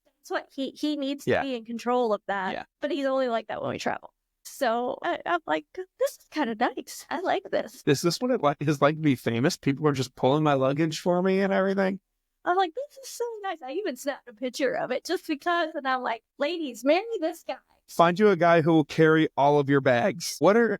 [SPEAKER 3] that's what he needs to be in control of that.
[SPEAKER 1] Yeah.
[SPEAKER 3] But he's only like that when we travel. So I'm like, this is kind of nice. I like this.
[SPEAKER 1] Is this what it is like to be famous? People are just pulling my luggage for me and everything.
[SPEAKER 3] I'm like, this is so nice. I even snapped a picture of it just because, and I'm like, ladies, marry this guy.
[SPEAKER 1] Find you a guy who will carry all of your bags. What are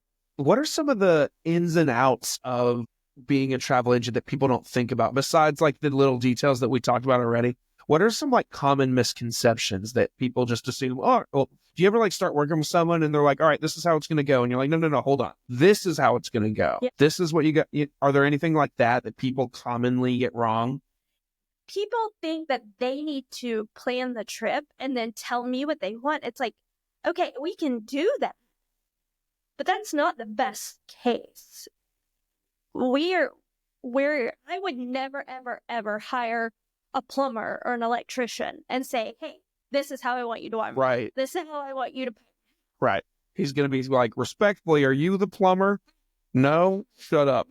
[SPEAKER 1] some of the ins and outs of being a travel agent that people don't think about besides like the little details that we talked about already? What are some like common misconceptions that people just assume, oh, well, do you ever like start working with someone and they're like, all right, this is how it's going to go. And you're like, no, hold on. This is how it's going to go.
[SPEAKER 3] Yeah.
[SPEAKER 1] This is what you got. Are there anything like that people commonly get wrong?
[SPEAKER 3] People think that they need to plan the trip and then tell me what they want. It's like, okay, we can do that, but that's not the best case. I would never, ever, ever hire a plumber or an electrician and say, hey, this is how I want you to do it.
[SPEAKER 1] Right.
[SPEAKER 3] This is how I want you to pay.
[SPEAKER 1] Right. He's going to be like, respectfully, are you the plumber? No, shut up.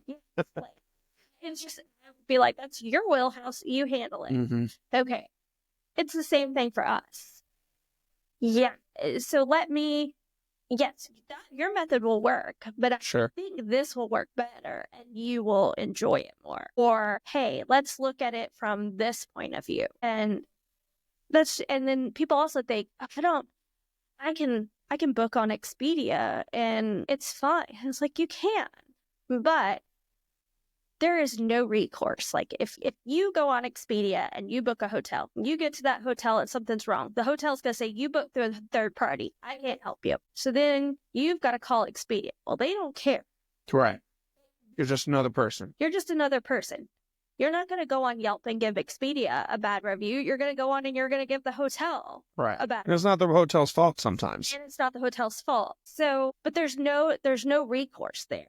[SPEAKER 3] It's just be like, that's your wheelhouse. You handle it.
[SPEAKER 1] Mm-hmm.
[SPEAKER 3] Okay. It's the same thing for us. Yeah. So yes, your method will work, but I think this will work better and you will enjoy it more. Or, hey, let's look at it from this point of view. And then people also think, I can book on Expedia and it's fine. It's like, you can, but there is no recourse. Like if you go on Expedia and you book a hotel, you get to that hotel and something's wrong, the hotel's going to say, you booked through a third party. I can't help you. So then you've got to call Expedia. Well, they don't care.
[SPEAKER 1] Right. You're just another person.
[SPEAKER 3] You're just another person. You're not going to go on Yelp and give Expedia a bad review. You're going to go on and you're going to give the hotel a bad review.
[SPEAKER 1] It's not the hotel's fault sometimes.
[SPEAKER 3] And it's not the hotel's fault. So, but there's no recourse there.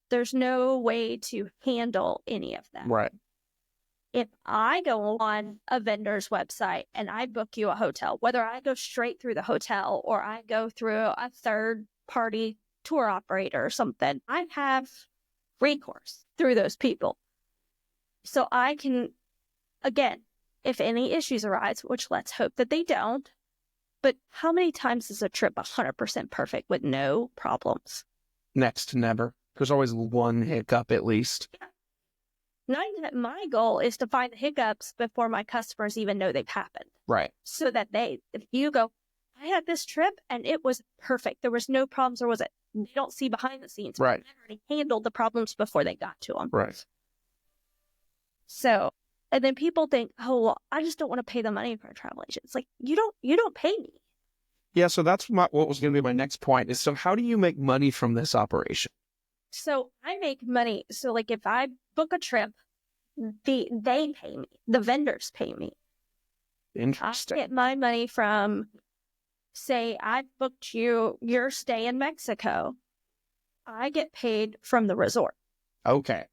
[SPEAKER 3] There's no way to handle any of that.
[SPEAKER 1] Right.
[SPEAKER 3] If I go on a vendor's website and I book you a hotel, whether I go straight through the hotel or I go through a third-party tour operator or something, I have recourse through those people. So I can, again, if any issues arise, which let's hope that they don't, but how many times is a trip 100% perfect with no problems?
[SPEAKER 1] Next to never. There's always one hiccup at least.
[SPEAKER 3] Yeah. My goal is to find the hiccups before my customers even know they've happened.
[SPEAKER 1] Right.
[SPEAKER 3] So that if you go, I had this trip and it was perfect. There was no problems, or was it? They don't see behind the scenes.
[SPEAKER 1] Right.
[SPEAKER 3] I already handled the problems before they got to them.
[SPEAKER 1] Right.
[SPEAKER 3] So, and then people think, oh, well, I just don't want to pay the money for a travel agent. It's like, you don't pay me.
[SPEAKER 1] Yeah. So that's what was going to be my next point is, so how do you make money from this operation?
[SPEAKER 3] So I make money. So like if I book a trip, they pay me. The vendors pay me.
[SPEAKER 1] Interesting.
[SPEAKER 3] I get my money from, say, I booked your stay in Mexico. I get paid from the resort.
[SPEAKER 1] Okay.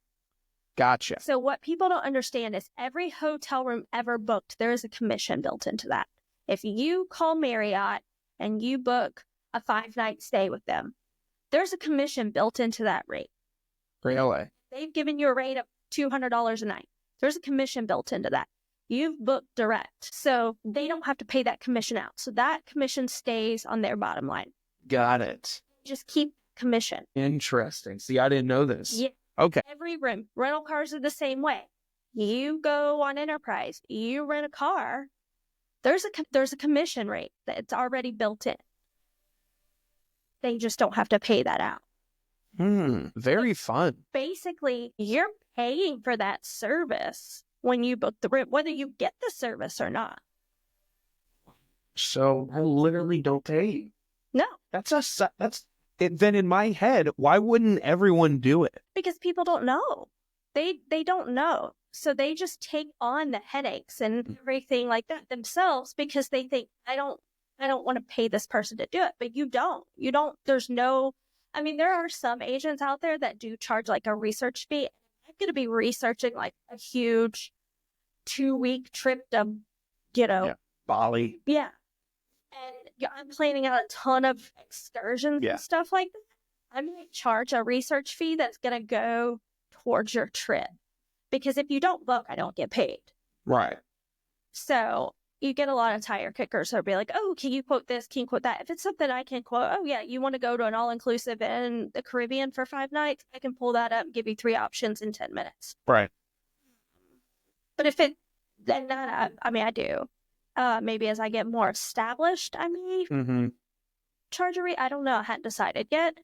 [SPEAKER 1] Gotcha.
[SPEAKER 3] So what people don't understand is every hotel room ever booked, there is a commission built into that. If you call Marriott and you book a 5-night stay with them, there's a commission built into that rate.
[SPEAKER 1] Really?
[SPEAKER 3] They've given you a rate of $200 a night. There's a commission built into that. You've booked direct, so they don't have to pay that commission out. So that commission stays on their bottom line.
[SPEAKER 1] Got it.
[SPEAKER 3] Just keep commission.
[SPEAKER 1] Interesting. See, I didn't know this.
[SPEAKER 3] Yeah.
[SPEAKER 1] Okay.
[SPEAKER 3] Every room. Rental cars are the same way. You go on Enterprise, you rent a car, there's a commission rate that's already built in. They just don't have to pay that out.
[SPEAKER 1] Very fun.
[SPEAKER 3] Basically, you're paying for that service when you book the room, whether you get the service or not.
[SPEAKER 1] So I literally don't pay you.
[SPEAKER 3] No.
[SPEAKER 1] That's it. Then in my head, why wouldn't everyone do it?
[SPEAKER 3] Because people don't know. They don't know. So they just take on the headaches and everything like that themselves because they think, I don't want to pay this person to do it. But you don't. There are some agents out there that do charge like a research fee. I'm going to be researching like a huge 2-week trip to,
[SPEAKER 1] Bali.
[SPEAKER 3] Yeah. And I'm planning out a ton of excursions and stuff like that. I'm going to charge a research fee that's going to go towards your trip. Because if you don't book, I don't get paid.
[SPEAKER 1] Right.
[SPEAKER 3] So you get a lot of tire kickers who'll be like, oh, can you quote this? Can you quote that? If it's something I can quote, oh, yeah, you want to go to an all-inclusive in the Caribbean for 5 nights? I can pull that up and give you 3 options in 10 minutes.
[SPEAKER 1] Right.
[SPEAKER 3] But if I do. Maybe as I get more established, I may charge a rate. I don't know. I hadn't decided yet.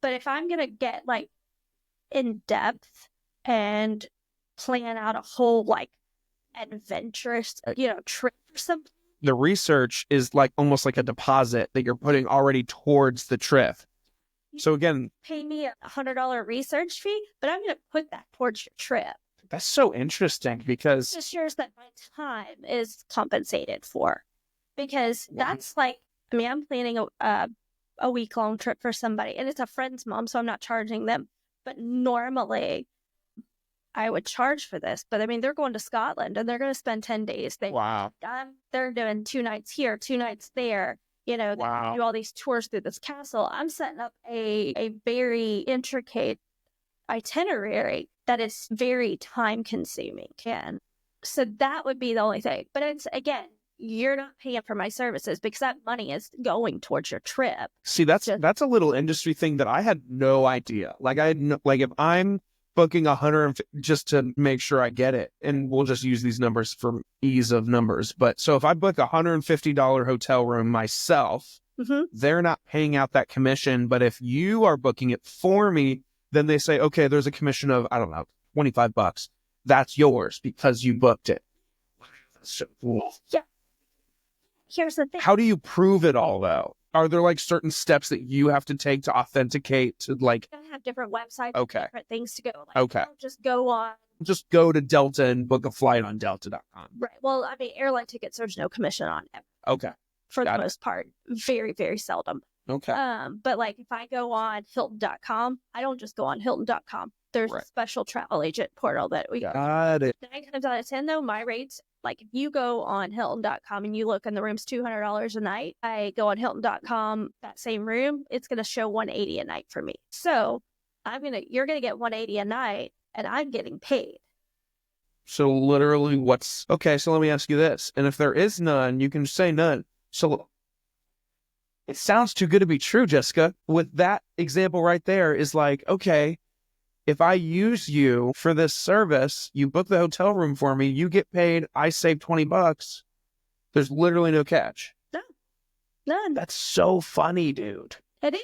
[SPEAKER 3] But if I'm going to get like in depth and plan out a whole like adventurous, trip or something.
[SPEAKER 1] The research is like almost like a deposit that you're putting already towards the trip. So again,
[SPEAKER 3] Pay me $100 research fee, but I'm going to put that towards your trip.
[SPEAKER 1] that's so interesting because
[SPEAKER 3] It assures that my time is compensated for, because that's like, I'm planning a week-long trip for somebody, and it's a friend's mom, so I'm not charging them. But normally, I would charge for this. But they're going to Scotland, and they're going to spend 10 days. They're doing 2 nights here, 2 nights there. They do all these tours through this castle. I'm setting up a very intricate itinerary that is very time consuming. And so that would be the only thing. But it's, again, you're not paying for my services because that money is going towards your trip.
[SPEAKER 1] See, that's a little industry thing that I had no idea. Like if I'm booking 100 just to make sure I get it, and we'll just use these numbers for ease of numbers. But so if I book $150 hotel room myself, they're not paying out that commission. But if you are booking it for me, then they say, okay, there's a commission of, I don't know, $25. That's yours because you booked it. That's so cool.
[SPEAKER 3] Yeah. Here's the thing.
[SPEAKER 1] How do you prove it all, though? Are there like certain steps that you have to take to authenticate to like?
[SPEAKER 3] I have different websites, different things to go. Don't
[SPEAKER 1] just go to Delta and book a flight on Delta.com.
[SPEAKER 3] Right. Well, airline tickets, there's no commission on it.
[SPEAKER 1] Okay.
[SPEAKER 3] For the most part, very, very seldom.
[SPEAKER 1] Okay.
[SPEAKER 3] But like if I go on Hilton.com, I don't just go on Hilton.com. There's a special travel agent portal that we
[SPEAKER 1] got it.
[SPEAKER 3] 9 times out of 10, though, my rates, like if you go on Hilton.com and you look and the room's $200 a night, I go on Hilton.com, that same room, it's going to show $180 a night for me. So you're going to get $180 a night and I'm getting paid.
[SPEAKER 1] So literally okay, so let me ask you this. And if there is none, you can say none. So it sounds too good to be true, Jessica. With that example right there is like, okay, if I use you for this service, you book the hotel room for me, you get paid, I save $20. There's literally no catch.
[SPEAKER 3] No, none.
[SPEAKER 1] That's so funny, dude.
[SPEAKER 3] It is.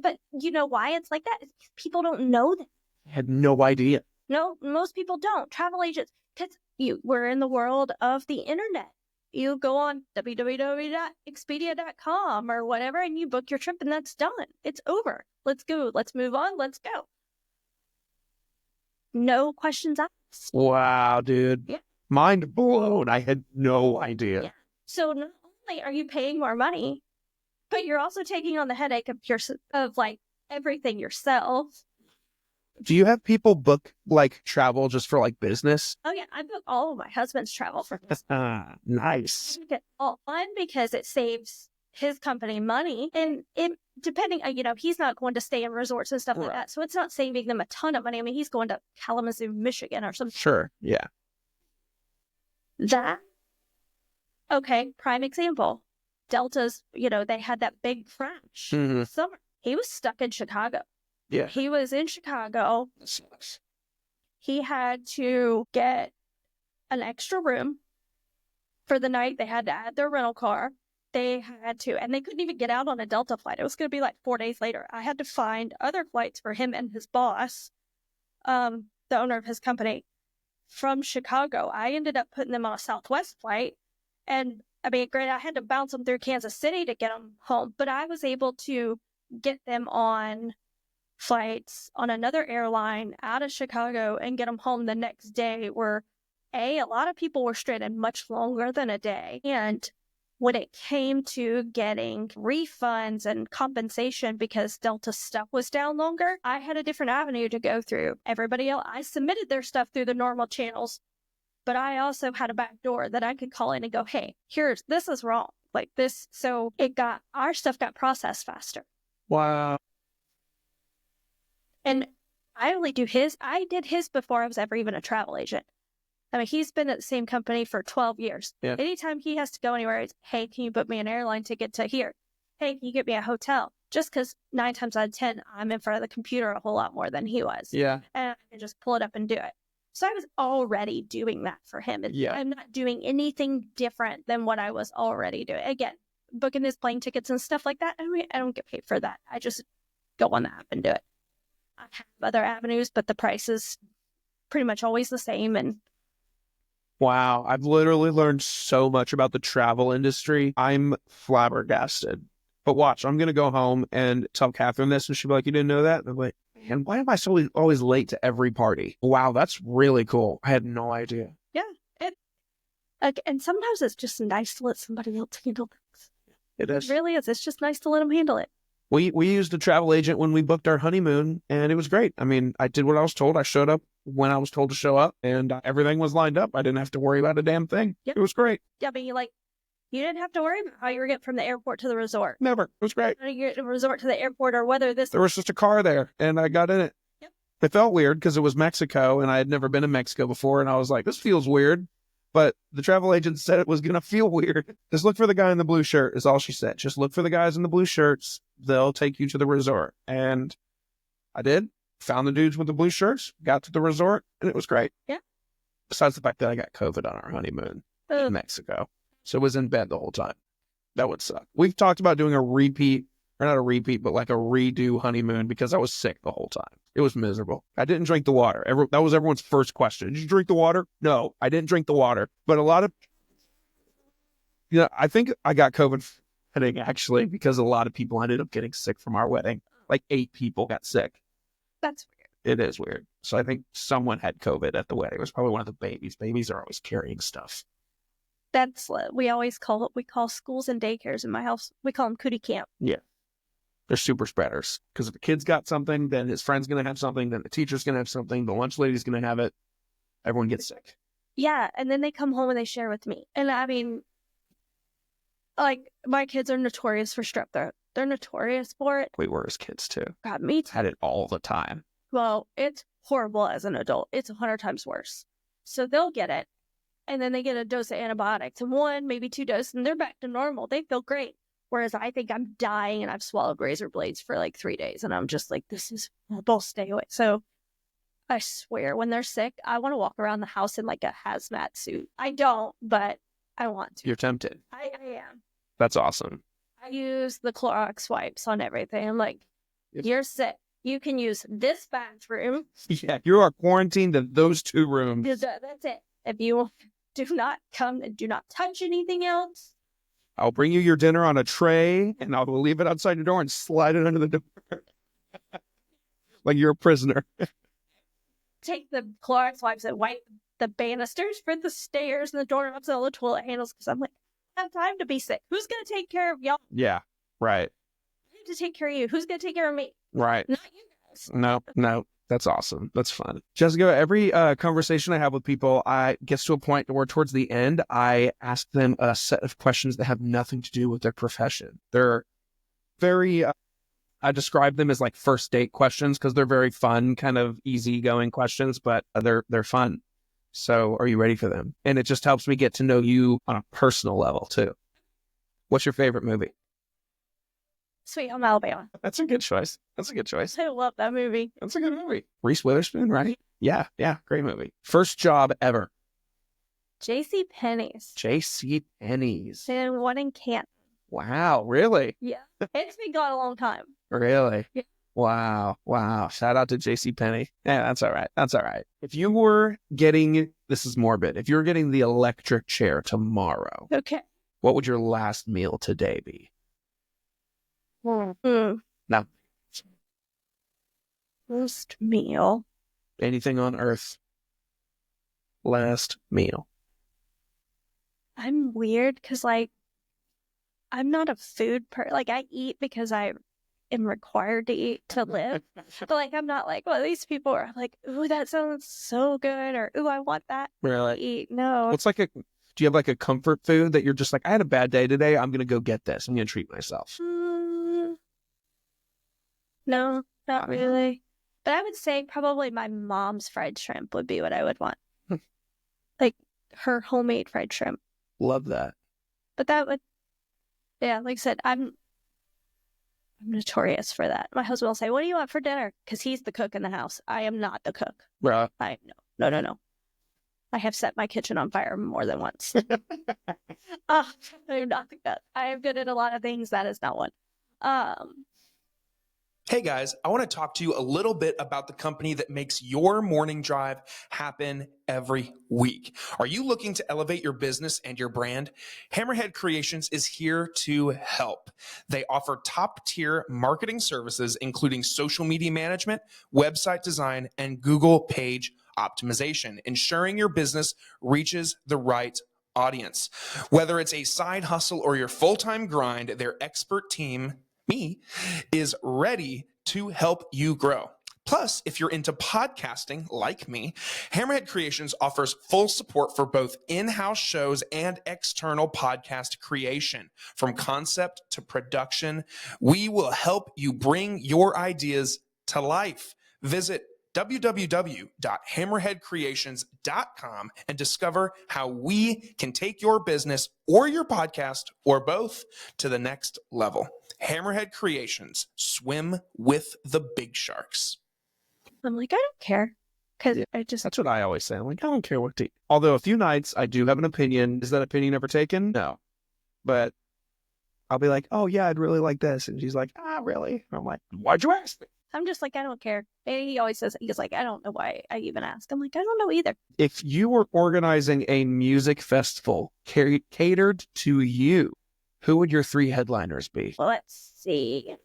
[SPEAKER 3] But you know why it's like that? People don't know that.
[SPEAKER 1] I had no idea.
[SPEAKER 3] No, most people don't. Travel agents, because we're in the world of the internet. You go on www.expedia.com or whatever, and you book your trip, and that's done. It's over. Let's go. Let's move on. Let's go. No questions asked.
[SPEAKER 1] Wow, dude.
[SPEAKER 3] Yeah.
[SPEAKER 1] Mind blown. I had no idea.
[SPEAKER 3] Yeah. So not only are you paying more money, but you're also taking on the headache of like everything yourself.
[SPEAKER 1] Do you have people book like travel just for like business?
[SPEAKER 3] Oh yeah, I book all of my husband's travel for business.
[SPEAKER 1] Nice.
[SPEAKER 3] I book it all fun because it saves his company money, and depending, he's not going to stay in resorts and stuff like that, so it's not saving them a ton of money. He's going to Kalamazoo, Michigan, or something.
[SPEAKER 1] Sure, yeah.
[SPEAKER 3] Okay, prime example. Delta's, they had that big crash this summer. He was stuck in Chicago.
[SPEAKER 1] Yeah.
[SPEAKER 3] He was in Chicago.
[SPEAKER 1] That sucks.
[SPEAKER 3] He had to get an extra room for the night. They had to add their rental car. And they couldn't even get out on a Delta flight. It was going to be like 4 days later. I had to find other flights for him and his boss, the owner of his company, from Chicago. I ended up putting them on a Southwest flight. And granted, I had to bounce them through Kansas City to get them home, but I was able to get them on flights on another airline out of Chicago and get them home the next day, where a lot of people were stranded much longer than a day. And when it came to getting refunds and compensation because Delta stuff was down longer, I had a different avenue to go through. Everybody else, I submitted their stuff through the normal channels, but I also had a back door that I could call in and go, hey, this is wrong. Like this. So our stuff got processed faster.
[SPEAKER 1] Wow.
[SPEAKER 3] And I did his before I was ever even a travel agent. He's been at the same company for 12 years.
[SPEAKER 1] Yeah.
[SPEAKER 3] Anytime he has to go anywhere, it's, hey, can you book me an airline ticket to here? Hey, can you get me a hotel? Just because 9 times out of 10, I'm in front of the computer a whole lot more than he was.
[SPEAKER 1] Yeah.
[SPEAKER 3] And I can just pull it up and do it. So I was already doing that for him. And I'm not doing anything different than what I was already doing. Again, booking his plane tickets and stuff like that, I don't get paid for that. I just go on the app and do it. I have other avenues, but the price is pretty much always the same. And
[SPEAKER 1] Wow. I've literally learned so much about the travel industry. I'm flabbergasted. But watch, I'm going to go home and tell Catherine this, and she'll be like, you didn't know that? And I'm like, man, why am I so always late to every party? Wow, that's really cool. I had no idea.
[SPEAKER 3] Yeah. And sometimes it's just nice to let somebody else handle things.
[SPEAKER 1] It is.
[SPEAKER 3] It really is. It's just nice to let them handle it.
[SPEAKER 1] We used a travel agent when we booked our honeymoon, and it was great. I mean, I did what I was told. I showed up when I was told to show up, and everything was lined up. I didn't have to worry about a damn thing.
[SPEAKER 3] Yep.
[SPEAKER 1] It was great.
[SPEAKER 3] Yeah, but you didn't have to worry about how you were getting from the airport to the resort.
[SPEAKER 1] Never. It was great.
[SPEAKER 3] How you get from the resort to the airport, or whether this.
[SPEAKER 1] There was just a car there, and I got in it.
[SPEAKER 3] Yep.
[SPEAKER 1] It felt weird because it was Mexico, and I had never been to Mexico before, and I was like, this feels weird. But the travel agent said it was going to feel weird. Just look for the guy in the blue shirt, is all she said. Just look for the guys in the blue shirts. They'll take you to the resort. And I did. Found the dudes with the blue shirts, got to the resort, and it was great.
[SPEAKER 3] Yeah.
[SPEAKER 1] Besides the fact that I got COVID on our honeymoon in Mexico. So I was in bed the whole time. That would suck. We've talked about doing a repeat, or not a repeat, but like a redo honeymoon because I was sick the whole time. It was miserable. I didn't drink the water. That was everyone's first question. Did you drink the water? No, I didn't drink the water. But a lot of, I think I got COVID wedding actually because a lot of people ended up getting sick from our wedding. Like 8 people got sick.
[SPEAKER 3] That's weird.
[SPEAKER 1] It is weird. So I think someone had COVID at the wedding. It was probably one of the babies. Babies are always carrying stuff.
[SPEAKER 3] We call schools and daycares in my house. We call them cootie camp.
[SPEAKER 1] Yeah. They're super spreaders because if the kid's got something, then his friend's going to have something, then the teacher's going to have something, the lunch lady's going to have it. Everyone gets sick.
[SPEAKER 3] Yeah, and then they come home and they share with me. And I mean, like, my kids are notorious for strep throat. They're notorious for it.
[SPEAKER 1] We were as kids too.
[SPEAKER 3] God, me too.
[SPEAKER 1] Had it all the time.
[SPEAKER 3] Well, it's horrible as an adult. It's 100 times worse. So they'll get it, and then they get a dose of antibiotics, and 1, maybe 2 doses, and they're back to normal. They feel great. Whereas I think I'm dying and I've swallowed razor blades for like 3 days and I'm just like, this is horrible, stay away. So I swear when they're sick, I want to walk around the house in like a hazmat suit. I don't, but I want to.
[SPEAKER 1] You're tempted.
[SPEAKER 3] I am.
[SPEAKER 1] That's awesome.
[SPEAKER 3] I use the Clorox wipes on everything. I'm like, you're sick. You can use this bathroom.
[SPEAKER 1] Yeah, you are quarantined to those 2 rooms.
[SPEAKER 3] That's it. If you do not come and do not touch anything else,
[SPEAKER 1] I'll bring you your dinner on a tray, and I'll leave it outside your door and slide it under the door. Like you're a prisoner.
[SPEAKER 3] Take the Clorox wipes and wipe the banisters for the stairs and the doorknobs and all the toilet handles because I'm like, I have time to be sick. Who's going to take care of y'all?
[SPEAKER 1] Yeah, right.
[SPEAKER 3] I have to take care of you. Who's going to take care of me?
[SPEAKER 1] Right.
[SPEAKER 3] Not you guys.
[SPEAKER 1] No. That's awesome. That's fun. Jessica, every conversation I have with people, I gets to a point where towards the end, I ask them a set of questions that have nothing to do with their profession. They're very, I describe them as like first date questions because they're very fun, kind of easygoing questions, but they're fun. So are you ready for them? And it just helps me get to know you on a personal level too. What's your favorite movie?
[SPEAKER 3] Sweet Home Alabama.
[SPEAKER 1] That's a good choice.
[SPEAKER 3] I love that movie.
[SPEAKER 1] That's a good movie. Reese Witherspoon, right? Yeah, great movie. First job ever.
[SPEAKER 3] J.C. Penney's.
[SPEAKER 1] J.C. Penney's.
[SPEAKER 3] And one in Canton.
[SPEAKER 1] Wow, really?
[SPEAKER 3] Yeah. It's been gone a long time.
[SPEAKER 1] Really?
[SPEAKER 3] Yeah.
[SPEAKER 1] Wow. Shout out to J.C. Penney. Yeah, that's all right. If you were getting, this is morbid, if you were getting the electric chair tomorrow,
[SPEAKER 3] Okay.
[SPEAKER 1] what would your last meal today be? No.
[SPEAKER 3] Last meal.
[SPEAKER 1] Anything on earth. Last meal.
[SPEAKER 3] I'm weird because, like, I'm not a food like, I eat because I am required to eat to live. But, like, I'm not like, well, these people are like, ooh, that sounds so good, or ooh, I want that to
[SPEAKER 1] Really?
[SPEAKER 3] eat. No.
[SPEAKER 1] What's like do you have like a comfort food that you're just like, I had a bad day today, I'm going to go get this. I'm going to treat myself.
[SPEAKER 3] No, not really. But I would say probably my mom's fried shrimp would be what I would want. Like her homemade fried shrimp.
[SPEAKER 1] Love that.
[SPEAKER 3] But that would, yeah, like I said, I'm notorious for that. My husband will say, what do you want for dinner? Because he's the cook in the house. I am not the cook.
[SPEAKER 1] Right.
[SPEAKER 3] No. I have set my kitchen on fire more than once. I am not the cook. I am good at a lot of things. That is not one.
[SPEAKER 2] Hey guys, I want to talk to you a little bit about the company that makes your morning drive happen every week. Are you looking to elevate your business and your brand? Hammerhead Creations is here to help. They offer top-tier marketing services, including social media management, website design, and Google page optimization, ensuring your business reaches the right audience. Whether it's a side hustle or your full-time grind, their expert team, me, is ready to help you grow. Plus, if you're into podcasting like me, Hammerhead Creations offers full support for both in-house shows and external podcast creation. From concept to production, we will help you bring your ideas to life. Visit www.hammerheadcreations.com and discover how we can take your business or your podcast or both to the next level. Hammerhead Creations, swim with the big sharks.
[SPEAKER 3] I'm like, I don't care. Because I just,
[SPEAKER 1] That's what I always say. I'm like, I don't care what to eat. Although a few nights I do have an opinion. Is that opinion ever taken? No. But I'll be like, oh yeah, I'd really like this. And she's like, really? And I'm like, why'd you ask me?
[SPEAKER 3] I'm just like, I don't care. And he always says, he's like, I don't know why I even ask. I'm like, I don't know either.
[SPEAKER 1] If you were organizing a music festival catered to you, who would your 3 headliners be?
[SPEAKER 3] Well, let's see.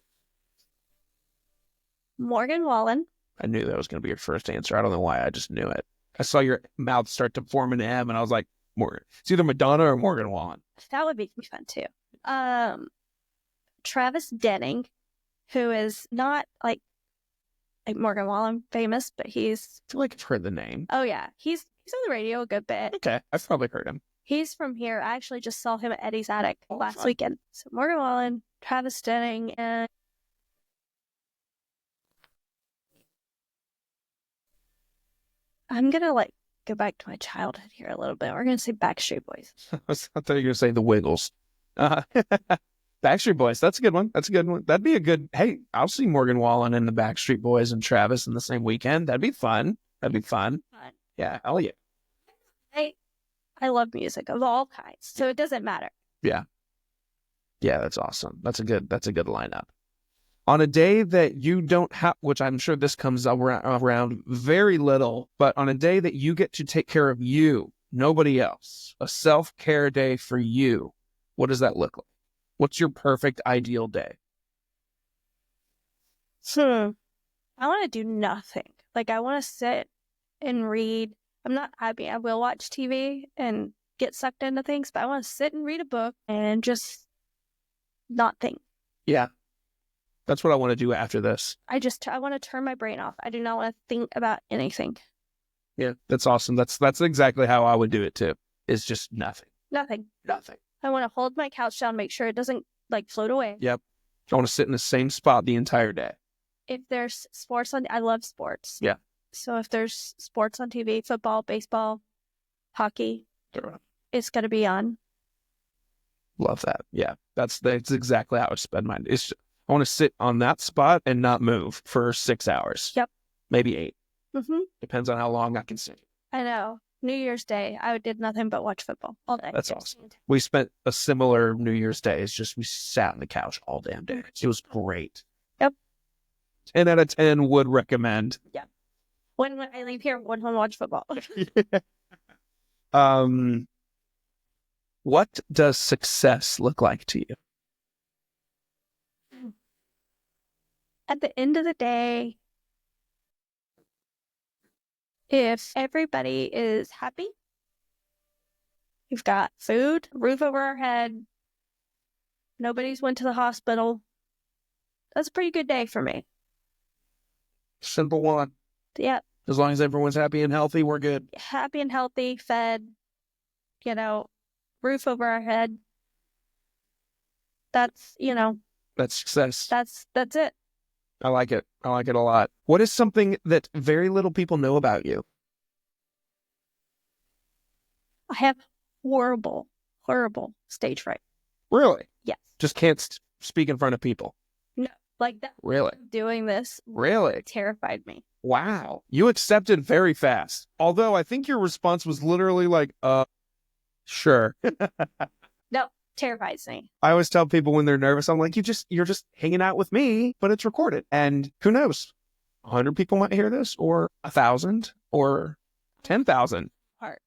[SPEAKER 3] Morgan Wallen.
[SPEAKER 1] I knew that was going to be your first answer. I don't know why. I just knew it. I saw your mouth start to form an M, and I was like, Morgan. It's either Madonna or Morgan Wallen.
[SPEAKER 3] That would be fun too. Travis Denning, who is not like Morgan Wallen famous, but he's,
[SPEAKER 1] I feel like I've heard the name.
[SPEAKER 3] oh yeah, he's on the radio a good bit.
[SPEAKER 1] Okay, I've probably heard him.
[SPEAKER 3] He's from here. I actually just saw him at Eddie's Attic last
[SPEAKER 1] fun.
[SPEAKER 3] weekend. So Morgan Wallen, Travis Denning, and I'm gonna go back to my childhood here a little bit. We're gonna say Backstreet Boys.
[SPEAKER 1] I thought you were going to say the Wiggles. Backstreet Boys. That's a good one. That's a good one. That'd be a good, hey, I'll see Morgan Wallen and the Backstreet Boys and Travis in the same weekend. That'd be fun. That'd be fun. Yeah, hell yeah.
[SPEAKER 3] I love music of all kinds, so it doesn't matter.
[SPEAKER 1] Yeah. Yeah, that's awesome. That's a good lineup. On a day that you don't have, which I'm sure this comes around very little, but on a day that you get to take care of you, nobody else, a self-care day for you, what does that look like? What's your perfect ideal day?
[SPEAKER 3] I want to do nothing. I want to sit and read. I will watch TV and get sucked into things, but I want to sit and read a book and just not think.
[SPEAKER 1] Yeah. That's what I want to do after this.
[SPEAKER 3] I want to turn my brain off. I do not want to think about anything.
[SPEAKER 1] Yeah, that's awesome. That's exactly how I would do it too. It's just nothing.
[SPEAKER 3] Nothing.
[SPEAKER 1] Nothing.
[SPEAKER 3] I want to hold my couch down, make sure it doesn't float away.
[SPEAKER 1] Yep. I want to sit in the same spot the entire day.
[SPEAKER 3] If there's sports on, I love sports.
[SPEAKER 1] Yeah.
[SPEAKER 3] So if there's sports on TV, football, baseball, hockey, it's going to be on.
[SPEAKER 1] Love that. Yeah. That's exactly how I spend mine. I want to sit on that spot and not move for 6 hours.
[SPEAKER 3] Yep.
[SPEAKER 1] Maybe 8.
[SPEAKER 3] Mm-hmm.
[SPEAKER 1] Depends on how long I can sit.
[SPEAKER 3] I know. New Year's Day, I did nothing but watch football all day.
[SPEAKER 1] That's awesome. We spent a similar New Year's Day. It's just we sat on the couch all damn day. It was great.
[SPEAKER 3] Yep.
[SPEAKER 1] 10 out of 10 would recommend.
[SPEAKER 3] Yeah. When I leave here, I'm going home and watch football.
[SPEAKER 1] What does success look like to you?
[SPEAKER 3] At the end of the day, if everybody is happy, we've got food, roof over our head, nobody's went to the hospital, that's a pretty good day for me.
[SPEAKER 1] Simple one.
[SPEAKER 3] Yeah.
[SPEAKER 1] As long as everyone's happy and healthy, we're good.
[SPEAKER 3] Happy and healthy, fed, roof over our head. That's,
[SPEAKER 1] That's success.
[SPEAKER 3] That's it.
[SPEAKER 1] I like it. I like it a lot. What is something that very little people know about you?
[SPEAKER 3] I have horrible stage fright.
[SPEAKER 1] Really?
[SPEAKER 3] Yes.
[SPEAKER 1] Just can't speak in front of people.
[SPEAKER 3] No, that.
[SPEAKER 1] Really?
[SPEAKER 3] Doing this
[SPEAKER 1] Really?
[SPEAKER 3] terrified me.
[SPEAKER 1] Wow. You accepted very fast. Although I think your response was literally like, sure.
[SPEAKER 3] No, terrifies me.
[SPEAKER 1] I always tell people when they're nervous, I'm like, you're just hanging out with me, but it's recorded. And who knows? 100 people might hear this, or 1,000, or 10,000.
[SPEAKER 3] Heart.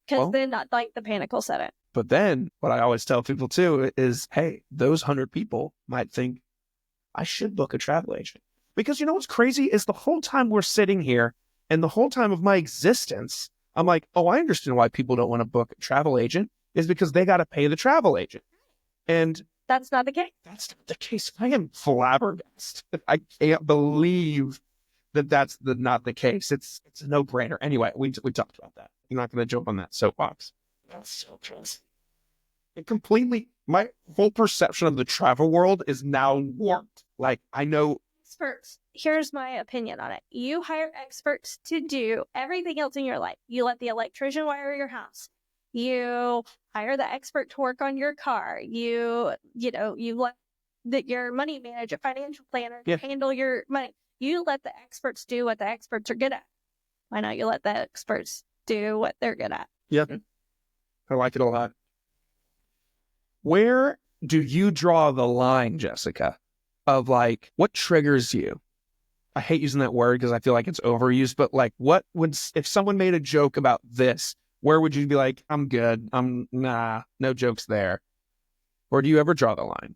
[SPEAKER 3] Because
[SPEAKER 1] Well,
[SPEAKER 3] then not like the panic will set it.
[SPEAKER 1] But then what I always tell people too is, hey, those 100 people might think I should book a travel agent. Because you know what's crazy is the whole time we're sitting here and the whole time of my existence, I'm like, oh, I understand why people don't want to book a travel agent is because they got to pay the travel agent. And
[SPEAKER 3] that's not the case.
[SPEAKER 1] That's not the case. I am flabbergasted. I can't believe that that's not the case. It's a no-brainer. Anyway, we talked about that. I'm not going to jump on that soapbox. That's so crazy. It completely, my whole perception of the travel world is now warped. Like, I know.
[SPEAKER 3] Experts. Here's my opinion on it. You hire experts to do everything else in your life. You let the electrician wire your house. You hire the expert to work on your car. You let your money manager, financial planner handle your money. You let the experts do what the experts are good at. Why not you let the experts do what they're good at?
[SPEAKER 1] Yep. I like it a lot. Where do you draw the line, Jessica, of like, what triggers you? I hate using that word because I feel like it's overused, but like, what would, if someone made a joke about this, where would you be like, I'm good, nah, no jokes there? Or do you ever draw the line?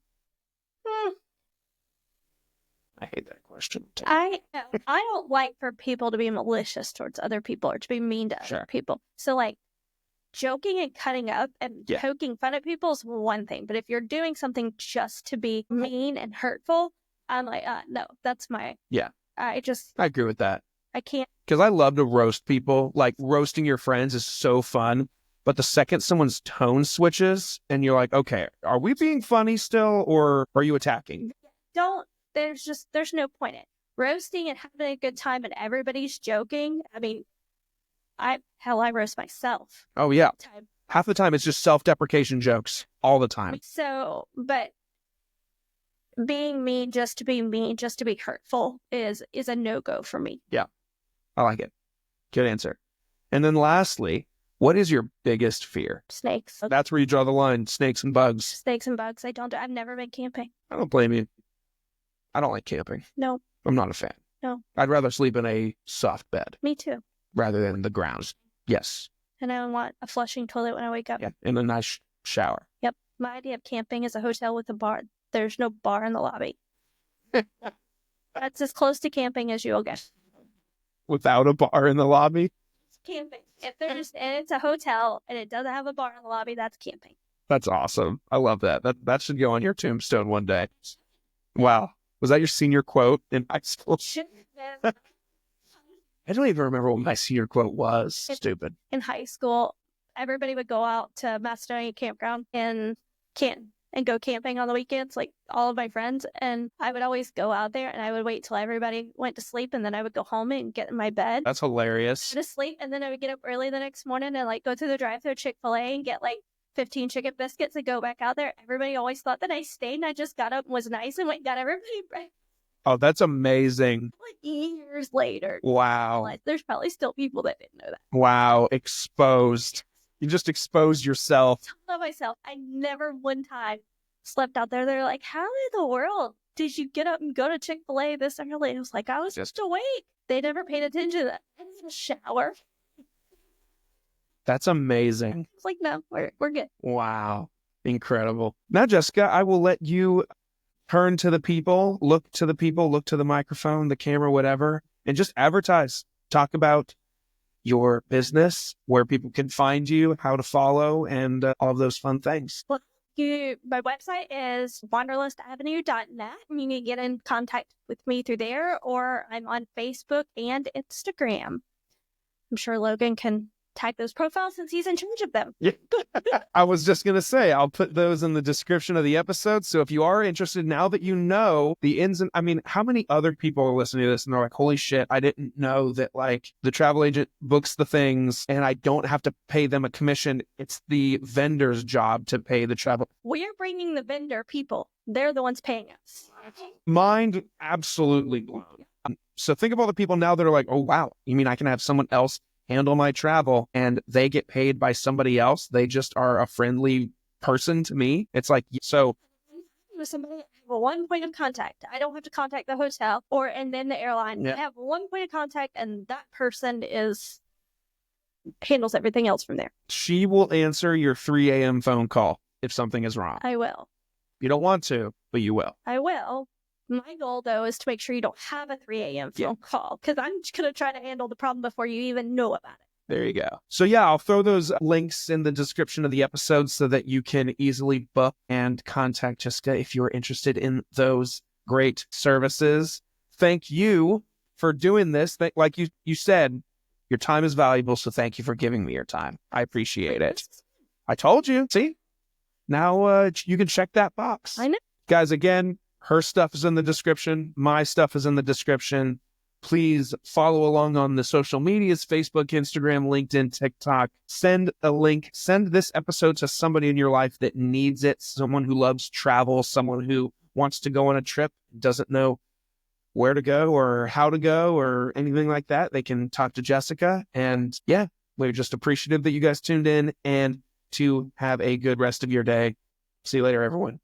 [SPEAKER 1] I hate that question.
[SPEAKER 3] I don't like for people to be malicious towards other people or to be mean to other people. So like, joking and cutting up and poking fun at people is one thing. But if you're doing something just to be mean and hurtful, I'm like, no, that's my...
[SPEAKER 1] Yeah.
[SPEAKER 3] I
[SPEAKER 1] agree with that.
[SPEAKER 3] I can't.
[SPEAKER 1] Because I love to roast people. Like, roasting your friends is so fun. But the second someone's tone switches and you're like, okay, are we being funny still or are you attacking?
[SPEAKER 3] There's no point in it. Roasting and having a good time and everybody's joking. I mean, I roast myself.
[SPEAKER 1] Oh, yeah. Half the time it's just self-deprecation jokes all the time.
[SPEAKER 3] So, but being mean, just to be hurtful is a no-go for me.
[SPEAKER 1] Yeah. I like it. Good answer. And then lastly, what is your biggest fear?
[SPEAKER 3] Snakes.
[SPEAKER 1] That's where you draw the line. Snakes and bugs.
[SPEAKER 3] Snakes and bugs. I've never been camping.
[SPEAKER 1] I don't blame you. I don't like camping.
[SPEAKER 3] No.
[SPEAKER 1] I'm not a fan.
[SPEAKER 3] No.
[SPEAKER 1] I'd rather sleep in a soft bed.
[SPEAKER 3] Me too.
[SPEAKER 1] Rather than the ground. Yes.
[SPEAKER 3] And I want a flushing toilet when I wake up.
[SPEAKER 1] Yeah, and a nice shower.
[SPEAKER 3] Yep. My idea of camping is a hotel with a bar. There's no bar in the lobby. That's as close to camping as you'll get.
[SPEAKER 1] Without a bar in the lobby?
[SPEAKER 3] It's camping. If there's and it's a hotel and it doesn't have a bar in the lobby, that's camping.
[SPEAKER 1] That's awesome. I love that. That should go on your tombstone one day. Wow. Was that your senior quote in high school? I don't even remember what my senior quote was. Stupid.
[SPEAKER 3] In high school, everybody would go out to Macedonia Campground and go camping on the weekends, like all of my friends. And I would always go out there and I would wait till everybody went to sleep and then I would go home and get in my bed.
[SPEAKER 1] That's hilarious.
[SPEAKER 3] To sleep, and then I would get up early the next morning and like go through the drive-thru Chick-fil-A and get like 15 chicken biscuits and go back out there. Everybody always thought that I stayed and I just got up and was nice and went and got everybody breakfast.
[SPEAKER 1] Oh, that's amazing.
[SPEAKER 3] Like years later.
[SPEAKER 1] Wow.
[SPEAKER 3] There's probably still people that didn't know that.
[SPEAKER 1] Wow. Exposed. You just exposed yourself.
[SPEAKER 3] I love myself. I never one time slept out there. They're like, how in the world did you get up and go to Chick-fil-A this early? I was like, I was just awake. They never paid attention to that. I didn't shower.
[SPEAKER 1] That's amazing.
[SPEAKER 3] It's like, no, we're good.
[SPEAKER 1] Wow. Incredible. Now, Jessica, I will let you turn to the people, look to the microphone, the camera, whatever, and just advertise. Talk about your business, where people can find you, how to follow, and all of those fun things.
[SPEAKER 3] Well, my website is wanderlustavenue.net, and you can get in contact with me through there, or I'm on Facebook and Instagram. I'm sure Logan can tag those profiles since he's in charge of them.
[SPEAKER 1] Yeah. I was just going to say, I'll put those in the description of the episode. So if you are interested, now that you know the ins and, I mean, how many other people are listening to this and they're like, holy shit, I didn't know that like the travel agent books the things and I don't have to pay them a commission. It's the vendor's job to pay the travel.
[SPEAKER 3] We're bringing the vendor people. They're the ones paying us.
[SPEAKER 1] Mind absolutely blown. So think of all the people now that are like, oh, wow, you mean I can have someone else handle my travel and they get paid by somebody else? They just are a friendly person to me. It's like, so
[SPEAKER 3] With somebody, I have one point of contact. I don't have to contact the hotel and then the airline.
[SPEAKER 1] Yeah.
[SPEAKER 3] I have one point of contact, and that person handles everything else from there.
[SPEAKER 1] she will answer your 3 a.m. phone call if something is wrong.
[SPEAKER 3] I will.
[SPEAKER 1] You don't want to, but you will.
[SPEAKER 3] I will. My goal, though, is to make sure you don't have a 3 a.m. phone call, because I'm just going to try to handle the problem before you even know about it.
[SPEAKER 1] There you go. So yeah, I'll throw those links in the description of the episode so that you can easily book and contact Jessica if you're interested in those great services. Thank you for doing this. Like you said, your time is valuable, so thank you for giving me your time. I appreciate it. I told you. See? Now you can check that box.
[SPEAKER 3] I know.
[SPEAKER 1] Guys, again, her stuff is in the description. My stuff is in the description. Please follow along on the social medias, Facebook, Instagram, LinkedIn, TikTok. Send a link. Send this episode to somebody in your life that needs it, someone who loves travel, someone who wants to go on a trip, doesn't know where to go or how to go or anything like that. They can talk to Jessica. And yeah, we're just appreciative that you guys tuned in, and to have a good rest of your day. See you later, everyone.